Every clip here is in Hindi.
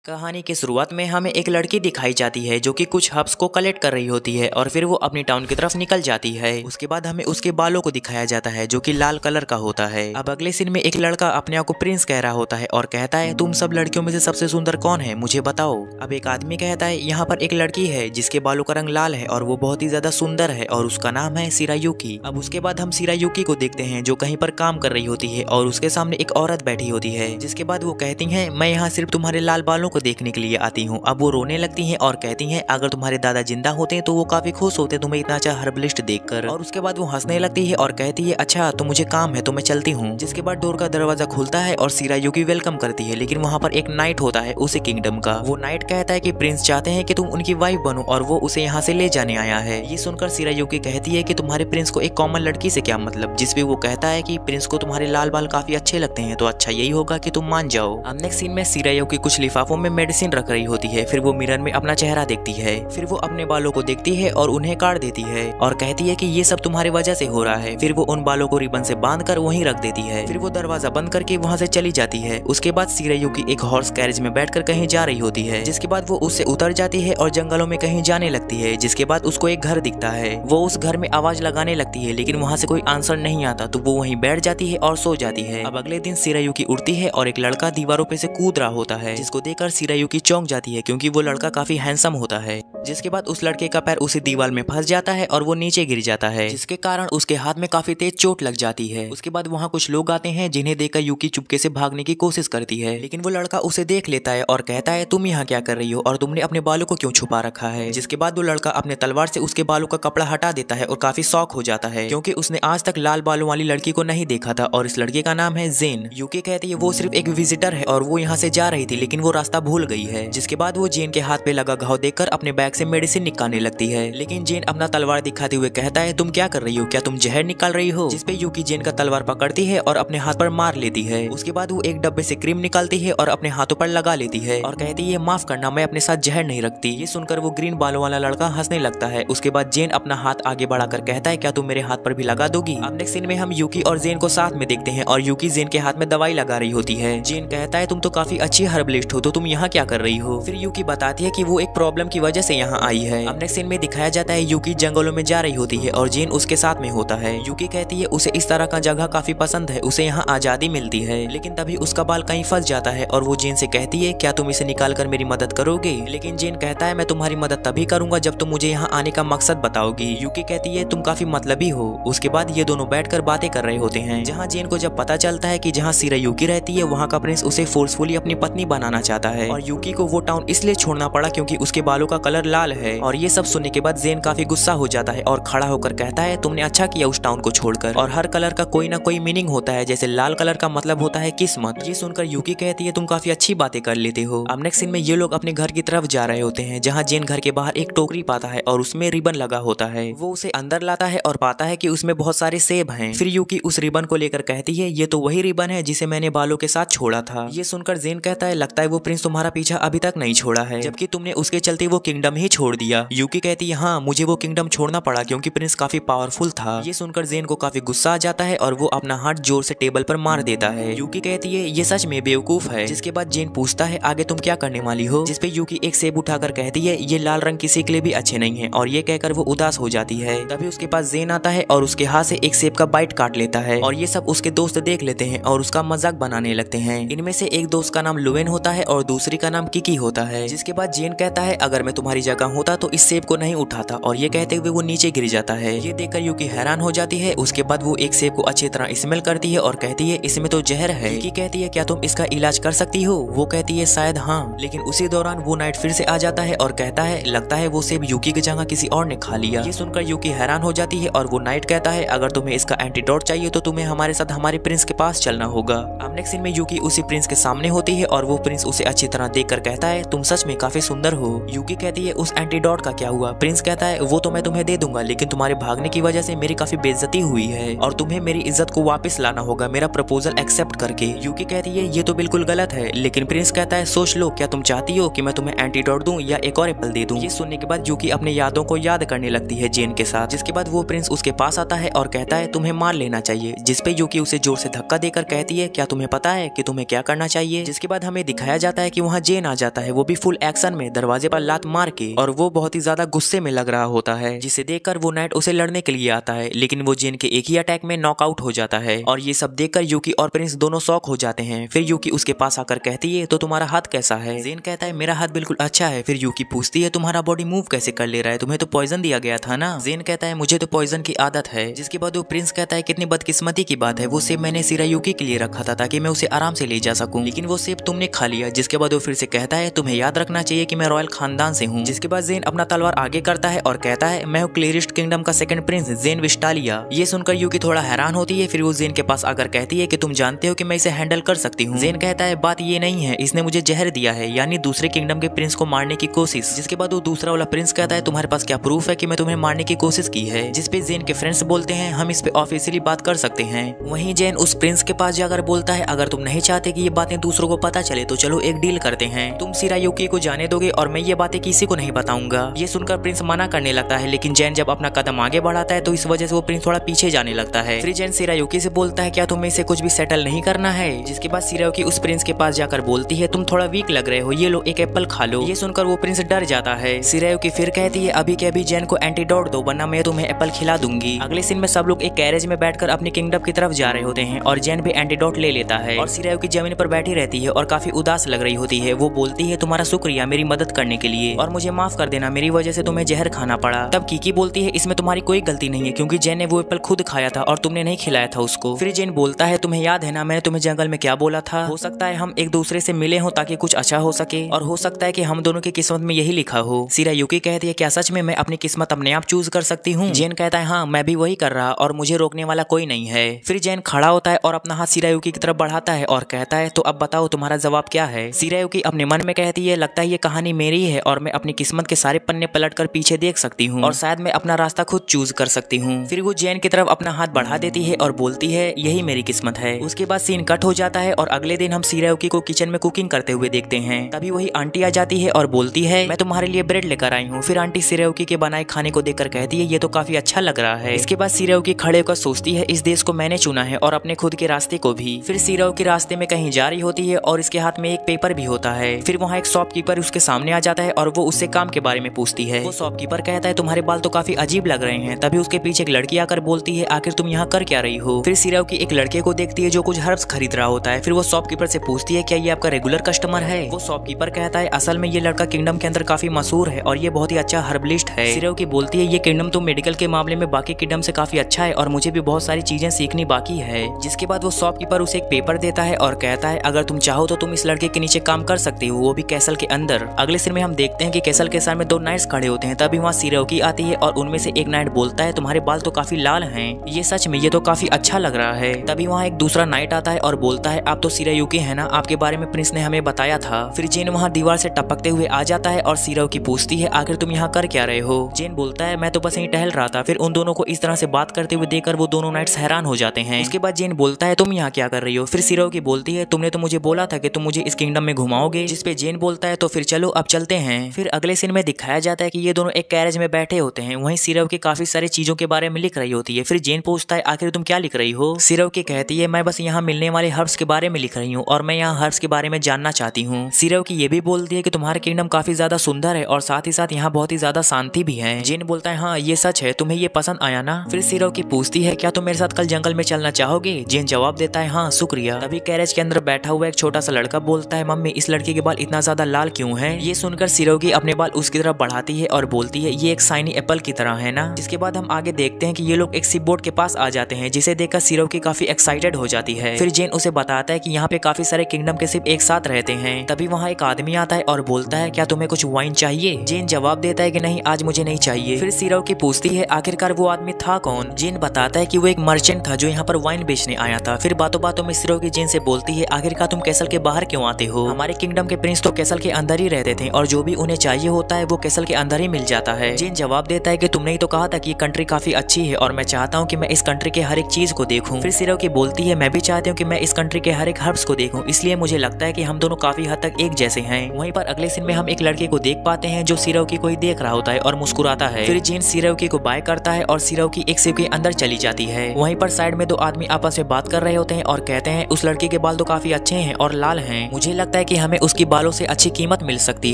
कहानी की शुरुआत में हमें एक लड़की दिखाई जाती है जो कि कुछ हर्ब्स को कलेक्ट कर रही होती है और फिर वो अपनी टाउन की तरफ निकल जाती है। उसके बाद हमें उसके बालों को दिखाया जाता है जो कि लाल कलर का होता है। अब अगले सीन में एक लड़का अपने आप को प्रिंस कह रहा होता है और कहता है तुम सब लड़कियों में से सबसे सुंदर कौन है, मुझे बताओ। अब एक आदमी कहता है यहाँ पर एक लड़की है जिसके बालों का रंग लाल है और वो बहुत ही ज्यादा सुंदर है और उसका नाम है शिरायुकी। अब उसके बाद हम शिरायुकी को देखते हैं जो कहीं पर काम कर रही होती है और उसके सामने एक औरत बैठी होती है, जिसके बाद वो कहती है मैं यहाँ सिर्फ तुम्हारे लाल बालों को देखने के लिए आती हूँ। अब वो रोने लगती हैं और कहती हैं अगर तुम्हारे दादा जिंदा होते हैं तो वो काफी खुश होते तुम्हें इतना अच्छा हर्बलिस्ट देखकर। और उसके बाद वो हंसने लगती है और कहती है अच्छा तो मुझे काम है तो मैं चलती हूँ। जिसके बाद डोर का दरवाजा खुलता है और शिरायुकी वेलकम करती है, लेकिन वहाँ पर एक नाइट होता है उसी किंगडम का। वो नाइट कहता है कि प्रिंस चाहते हैं कि तुम उनकी वाइफ बनो और वो उसे यहाँ से ले जाने आया है। ये सुनकर शिरायुकी कहती है कि तुम्हारे प्रिंस को एक कॉमन लड़की से क्या मतलब, जिसपे वो कहता है कि प्रिंस को तुम्हारे लाल बाल काफी अच्छे लगते हैं तो अच्छा यही होगा कि तुम मान जाओ। अब नेक्स्ट सीन में शिरायुकी कुछ लिफाफों में मेडिसिन रख रही होती है, फिर वो मिरर में अपना चेहरा देखती है, फिर वो अपने बालों को देखती है और उन्हें काट देती है और कहती है कि ये सब तुम्हारी वजह से हो रहा है। फिर वो उन बालों को रिबन से बांधकर वहीं रख देती है, फिर वो दरवाजा बंद करके वहां से चली जाती है। उसके बाद शिरायुकी एक हॉर्स कैरेज में बैठकर कहीं जा रही होती है, जिसके बाद वो उससे उतर जाती है और जंगलों में कहीं जाने लगती है। जिसके बाद उसको एक घर दिखता है, वो उस घर में आवाज लगाने लगती है लेकिन वहां से कोई आंसर नहीं आता तो वो वहीं बैठ जाती है और सो जाती है। अब अगले दिन शिरायुकी उठती है और एक लड़का दीवारों पे से कूद रहा होता है, जिसको देखकर शिरायुकी चौंक जाती है क्योंकि वो लड़का काफी हैंडसम होता है। जिसके बाद उस लड़के का पैर उसी दीवार में फंस जाता है और वो नीचे गिर जाता है, जिसके कारण उसके हाथ में काफी तेज चोट लग जाती है। उसके बाद वहाँ कुछ लोग आते हैं जिन्हें देखकर यूकी चुपके से भागने की कोशिश करती है, लेकिन वो लड़का उसे देख लेता है और कहता है तुम यहाँ क्या कर रही हो और तुमने अपने बालों को क्यों छुपा रखा है। जिसके बाद वो लड़का अपने तलवार से उसके बालों का कपड़ा हटा देता है और काफी शौक हो जाता है क्योंकि उसने आज तक लाल बालों वाली लड़की को नहीं देखा था और इस लड़के का नाम है जेन। यूकी कहती है वो सिर्फ एक विजिटर है और वो यहाँ से जा रही थी लेकिन वो रास्ता भूल गई है। जिसके बाद वो जेन के हाथ पे लगा घाव देखकर अपने बैग से मेडिसिन निकालने लगती है, लेकिन जेन अपना तलवार दिखाते हुए कहता है तुम क्या कर रही हो, क्या तुम जहर निकाल रही हो। जिसपे यूकी जेन का तलवार पकड़ती है और अपने हाथ पर मार लेती है। उसके बाद वो एक डब्बे से क्रीम निकालती है और अपने हाथों पर लगा लेती है और कहती है माफ करना मैं अपने साथ जहर नहीं रखती। ये सुनकर वो ग्रीन बालों वाला लड़का हंसने लगता है। उसके बाद जेन अपना हाथ आगे बढ़ाकर कहता है क्या तुम मेरे हाथ पर भी लगा दोगी। अब नेक्स्ट सीन में हम यूकी और जेन को साथ में देखते हैं और यूकी जेन के हाथ में दवाई लगा रही होती है। जेन कहता है तुम तो काफी अच्छी हर्बलिस्ट हो तो तुम यहाँ क्या कर रही हो। फिर यूकी बताती है कि वो एक प्रॉब्लम की वजह से यहाँ आई है। अब नेक्स्ट सीन में दिखाया जाता है यूकी जंगलों में जा रही होती है और जेन उसके साथ में होता है। यूकी कहती है उसे इस तरह का जगह काफी पसंद है, उसे यहाँ आजादी मिलती है, लेकिन तभी उसका बाल कहीं फंस जाता है और वो जेन से कहती है क्या तुम इसे निकाल कर मेरी मदद करोगे। लेकिन जेन कहता है मैं तुम्हारी मदद तभी करूंगा जब तुम मुझे यहाँ आने का मकसद बताओगी। यूकी कहती है तुम काफी मतलबी हो। उसके बाद ये दोनों बैठकर बातें कर रहे होते हैं, जहाँ जेन को जब पता चलता है कि जहाँ शिरायुकी रहती है वहाँ का प्रिंस उसे फोर्सफुली अपनी पत्नी बनाना चाहता है और यूकी को वो टाउन इसलिए छोड़ना पड़ा क्योंकि उसके बालों का कलर लाल है। और ये सब सुनने के बाद जेन काफी गुस्सा हो जाता है और खड़ा होकर कहता है तुमने अच्छा किया उस टाउन को छोड़कर, और हर कलर का कोई ना कोई मीनिंग होता है, जैसे लाल कलर का मतलब होता है किस्मत। ये सुनकर यूकी कहती है तुम काफी अच्छी बातें कर लेते हो। अब नेक्स्ट सीन में ये लोग अपने घर की तरफ जा रहे होते हैं, जहाँ जेन घर के बाहर एक टोकरी पाता है और उसमें रिबन लगा होता है। वो उसे अंदर लाता है और पाता है कि उसमें बहुत सारे सेब हैं। फिर यूकी उस रिबन को लेकर कहती है ये तो वही रिबन है जिसे मैंने बालों के साथ छोड़ा था। ये सुनकर जेन कहता है लगता है वो प्रिंस तुम्हारा पीछा अभी तक नहीं छोड़ा है, जबकि तुमने उसके चलते वो किंगडम ही छोड़ दिया। यूकी कहती है हाँ मुझे वो किंगडम छोड़ना पड़ा क्योंकि प्रिंस काफी पावरफुल था। ये सुनकर जेन को काफी गुस्सा आ जाता है और वो अपना हाथ जोर से टेबल पर मार देता है। यूकी कहती है ये सच में बेवकूफ है। जिसके बाद जेन पूछता है आगे तुम क्या करने वाली हो। जिसपे यूकी एक सेब उठाकर कहती है ये लाल रंग किसी के लिए भी अच्छे नहीं है, और ये कहकर वो उदास हो जाती है। तभी उसके पास जेन आता है और उसके हाथ से एक सेब का बाइट काट लेता है और ये सब उसके दोस्त देख लेते हैं और उसका मजाक बनाने लगते हैं। इनमें से एक दोस्त का नाम लुवेन होता है और दूसरी का नाम किकी होता है। जिसके बाद जेन कहता है अगर मैं तुम्हारी जगह होता तो इस सेब को नहीं उठाता, और ये कहते हुए वो नीचे गिर जाता है। ये देखकर यूकी हैरान हो जाती है। उसके बाद वो एक सेब को अच्छी तरह स्मेल करती है और कहती है इसमें तो जहर है। यूकी कहती है क्या तुम इसका इलाज कर सकती हो। वो कहती है शायद हाँ, लेकिन उसी दौरान वो नाइट फिर से आ जाता है और कहता है लगता है वो सेब यूकी की जगह किसी और ने खा लिया। ये सुनकर यूकी हैरान हो जाती है और वो नाइट कहता है अगर तुम्हें इसका एंटीडोट चाहिए तो तुम्हें हमारे साथ हमारे प्रिंस के पास चलना होगा। अब नेक्स्ट सीन में यूकी उसी प्रिंस के सामने होती है और वो प्रिंस उसे अच्छी तरह देखकर कहता है तुम सच में काफी सुंदर हो। यूकी कहती है उस एंटीडोट का क्या हुआ। प्रिंस कहता है वो तो मैं तुम्हें दे दूंगा, लेकिन तुम्हारे भागने की वजह से मेरी काफी बेइज्जती हुई है और तुम्हें मेरी इज्जत को वापस लाना होगा मेरा प्रपोजल एक्सेप्ट करके। यूकी कहती है ये तो बिल्कुल गलत है, लेकिन प्रिंस कहता है सोच लो क्या तुम चाहती हो कि मैं तुम्हें एंटीडोट दूं या एक और एप्पल दे दूं। ये सुनने के बाद यूकी अपने यादों को याद करने लगती है जेन के साथ। जिसके बाद वो प्रिंस उसके पास आता है और कहता है तुम्हें मार लेना चाहिए। जिसपे यूकी उसे जोर से धक्का देकर कहती है क्या तुम्हें पता है कि तुम्हें क्या करना चाहिए। जिसके बाद हमें दिखाया जाता है है कि वहाँ जेन आ जाता है, वो भी फुल एक्शन में दरवाजे पर लात मार के, और वो बहुत ही ज्यादा गुस्से में लग रहा होता है, जिसे देखकर वो नाइट उसे लड़ने के लिए आता है, लेकिन वो जेन के एक ही अटैक में नॉकआउट हो जाता है। और ये सब देखकर यूकी और प्रिंस दोनों शॉक हो जाते हैं। फिर यूकी उसके पास आकर कहती है, तो तुम्हारा हाथ कैसा है? जेन कहता है, मेरा हाथ बिल्कुल अच्छा है। फिर यूकी पूछती है, तुम्हारा बॉडी मूव कैसे कर ले रहा है? तुम्हें तो पॉइजन दिया गया था ना? जेन कहता है, मुझे तो पॉइजन की आदत है। जिसके बाद वो प्रिंस कहता है, कितनी बदकिस्मती की बात है, वो सेब मैंने शिरायुकी के लिए रखा था ताकि मैं उसे आराम से ले जा सकूं, लेकिन वो सेब तुमने खा लिया। जिसके बाद वो फिर से कहता है, तुम्हें याद रखना चाहिए कि मैं रॉयल खानदान से हूँ। जिसके बाद जेन अपना तलवार आगे करता है और कहता है, मैं हूँ क्लेरिस्ट किंगडम का सेकंड प्रिंस जेन विस्टालिया। ये सुनकर यूकी थोड़ा हैरान होती है। फिर वो जेन के पास आकर कहती है कि तुम जानते हो कि मैं इसे हैंडल कर सकती हूँ। जेन कहता है, बात ये नहीं है, इसने मुझे जहर दिया है, यानी दूसरे किंगडम के प्रिंस को मारने की कोशिश। जिसके बाद वो दूसरा वाला प्रिंस कहता है, तुम्हारे पास क्या प्रूफ है कि मैं तुम्हें मारने की कोशिश की है? जिसपे जेन के फ्रेंड्स बोलते हैं, हम इस पे ऑफिशियली बात कर सकते हैं। वहीं जेन उस प्रिंस के पास जाकर बोलता है, अगर तुम नहीं चाहते कि ये बातें दूसरों को पता चले तो चलो एक डील करते हैं, तुम शिरायुकी को जाने दोगे और मैं ये बातें किसी को नहीं बताऊंगा। ये सुनकर प्रिंस मना करने लगता है, लेकिन जेन जब अपना कदम आगे बढ़ाता है तो इस वजह से वो प्रिंस थोड़ा पीछे जाने लगता है। फिर जेन शिरायुकी से बोलता है, क्या तुम्हें इसे कुछ भी सेटल नहीं करना है? जिसके बाद शिरायुकी उस प्रिंस के पास जाकर बोलती है, तुम थोड़ा वीक लग रहे हो, ये लो एक एप्पल खा लो। ये सुनकर वो प्रिंस डर जाता है। शिरायुकी फिर कहती है, अभी के अभी जेन को एंटीडोट दो, वरना मैं तुम्हें एप्पल खिला दूंगी। अगले सीन में सब लोग एक कैरेज में बैठकर अपनी किंगडम की तरफ जा रहे होते हैं और जेन भी एंटीडोट ले लेता है और शिरायुकी जमीन पर बैठी रहती है और काफी उदास लग रही होती है। वो बोलती है, तुम्हारा शुक्रिया मेरी मदद करने के लिए और मुझे माफ कर देना, मेरी वजह से तुम्हें जहर खाना पड़ा। तब कीकी बोलती है, इसमें तुम्हारी कोई गलती नहीं है क्योंकि जेन ने वो एप्पल खुद खाया था और तुमने नहीं खिलाया था उसको। फिर जेन बोलता है, तुम्हें याद है ना मैंने तुम्हें जंगल में क्या बोला था? हो सकता है हम एक दूसरे से मिले हो ताकि कुछ अच्छा हो सके, और हो सकता है कि हम दोनों की किस्मत में यही लिखा हो। शिरायुकी कहती है, क्या सच में मैं अपनी किस्मत अपने आप चूज कर सकती हूँ? जेन कहता है, हाँ मैं भी वही कर रहा और मुझे रोकने वाला कोई नहीं है। फिर जेन खड़ा होता है और अपना हाथ शिरायुकी की तरफ बढ़ाता है और कहता है, तो अब बताओ तुम्हारा जवाब क्या है? शिरायुकी अपने मन में कहती है, लगता है ये कहानी मेरी है और मैं अपनी किस्मत के सारे पन्ने पलटकर पीछे देख सकती हूँ और शायद मैं अपना रास्ता खुद चूज कर सकती हूँ। फिर वो जेन की तरफ अपना हाथ बढ़ा देती है और बोलती है, यही मेरी किस्मत है। उसके बाद सीन कट हो जाता है और अगले दिन हम शिरायुकी को किचन में कुकिंग करते हुए देखते हैं। तभी वही आंटी आ जाती है और बोलती है, मैं तुम्हारे लिए ब्रेड लेकर आई हूँ। फिर आंटी शिरायुकी के बनाए खाने को देखकर कहती है, ये तो काफी अच्छा लग रहा है। इसके बाद शिरायुकी खड़े होकर सोचती है, इस देश को मैंने चुना है और अपने खुद के रास्ते को भी। फिर शिरायुकी रास्ते में कहीं जा रही होती है और इसके हाथ में एक पेपर भी होता है। फिर वहाँ एक शॉपकीपर उसके सामने आ जाता है और वो उससे काम के बारे में पूछती है। वो शॉपकीपर कहता है, तुम्हारे बाल तो काफी अजीब लग रहे हैं। तभी उसके पीछे एक लड़की आकर बोलती है, आखिर तुम यहाँ कर क्या रही हो? फिर शिरायुकी एक लड़के को देखती है जो कुछ हर्ब्स खरीद रहा होता है। फिर वो शॉपकीपर से पूछती है, क्या ये आपका रेगुलर कस्टमर है? वो शॉपकीपर कहता है, असल में ये लड़का किंगडम के अंदर काफी मशहूर है और ये बहुत ही अच्छा हर्बलिस्ट है। शिरायुकी बोलती है, ये किंगडम तो मेडिकल के मामले में बाकी किंगडम से काफी अच्छा है और मुझे भी बहुत सारी चीजें सीखनी बाकी है। जिसके बाद वो शॉपकीपर उसे एक पेपर देता है और कहता है, अगर तुम चाहो तो तुम इस लड़के के नीचे काम कर सकती हो, वो भी कैसल के अंदर। अगले सीन में हम देखते हैं कि कैसल के सामने दो नाइट्स खड़े होते हैं। तभी वहाँ शिरायुकी आती है और उनमें से एक नाइट बोलता है, तुम्हारे बाल तो काफी लाल हैं, ये सच में ये तो काफी अच्छा लग रहा है। तभी वहाँ एक दूसरा नाइट आता है और बोलता है, आप तो शिरायुकी है ना, आपके बारे में प्रिंस ने हमें बताया था। फिर जेन वहाँ दीवार से टपकते हुए आ जाता है और शिरायुकी पूछती है, आखिर तुम यहाँ कर क्या रहे हो? जेन बोलता है, मैं तो बस यहीं टहल रहा था। फिर उन दोनों को इस तरह से बात करते हुए देखकर वो दोनों नाइट्स हैरान हो जाते हैं। उसके बाद जेन बोलता है, तुम यहाँ क्या कर रही हो? फिर शिरायुकी बोलती है, तुमने तो मुझे बोला था कि तुम मुझे इस किंगडम में घुमाओगे। जिसपे जेन बोलता है, तो फिर चलो अब चलते हैं। फिर अगले सीन में दिखाया जाता है कि ये दोनों एक कैरेज में बैठे होते हैं। वहीं शिरायुकी काफी सारी चीजों के बारे में लिख रही होती है। फिर जेन पूछता है, आखिर तुम क्या लिख रही हो? शिरायुकी कहती है, मैं बस यहाँ मिलने वाले हर्ब्स के बारे में लिख रही हूँ और मैं यहाँ हर्ब्स के बारे में जानना चाहती हूँ। शिरायुकी ये भी बोलती है कि तुम्हारा किंगडम काफी ज्यादा सुंदर है और साथ ही साथ यहाँ बहुत ही ज्यादा शांति भी है। जेन बोलता है, हाँ ये सच है, तुम्हें ये पसंद आया ना? फिर शिरायुकी पूछती है, क्या तुम मेरे साथ कल जंगल में चलना चाहोगे? जेन जवाब देता है, हाँ शुक्रिया। तभी कैरेज के अंदर बैठा हुआ एक छोटा सा लड़का बोलता है, मम्मी इस लड़के के बाल इतना ज्यादा लाल क्यों है? ये सुनकर शिरायुकी अपने बाल उसकी तरफ बढ़ाती है और बोलती है, ये एक शाइनी एप्पल की तरह है ना? जिसके बाद हम आगे देखते हैं कि ये लोग एक शिप बोट के पास आ जाते हैं, जिसे देखकर शिरायुकी काफी एक्साइटेड हो जाती है। फिर जेन उसे बताता है कि यहाँ पे काफी सारे किंगडम के शिप एक साथ रहते हैं। तभी वहाँ एक आदमी आता है और बोलता है, क्या तुम्हें कुछ वाइन चाहिए? जेन जवाब देता है कि नहीं, आज मुझे नहीं चाहिए। फिर शिरायुकी पूछती है, आखिरकार वो आदमी था कौन? जेन बताता है कि वो एक मर्चेंट था जो यहाँ पर वाइन बेचने आया था। फिर बातों बातों में शिरायुकी जेन से बोलती है, आखिरकार तुम कैसल के बाहर क्यों आते हो? हमारे किंगडम के प्रिंस तो कैसल के अंदर ही रहते थे और जो भी उन्हें चाहिए होता है वो कैसल के अंदर ही मिल जाता है। जेन जवाब देता है कि तुमने ही तो कहा था कि ये कंट्री काफी अच्छी है और मैं चाहता हूँ कि मैं इस कंट्री के हर एक चीज को देखूं। फिर शिरायुकी बोलती है, मैं भी चाहती हूँ कि मैं इस कंट्री के हर एक हर्ब्स को देखूं, इसलिए मुझे लगता है कि हम दोनों काफी हद तक एक जैसे हैं। वहीं पर अगले सीन में हम एक लड़के को देख पाते हैं जो शिरायुकी को ही देख रहा होता है और मुस्कुराता है। फिर जेन शिरायुकी को बाय करता है और शिरायुकी एक शिप के अंदर चली जाती है। वहीं पर साइड में दो आदमी आपस में बात कर रहे होते हैं और कहते हैं, उस लड़के के बाल तो काफी अच्छे हैं और लाल हैं, मुझे लगता है कि हमें उसकी बालों से अच्छी कीमत मिल सकती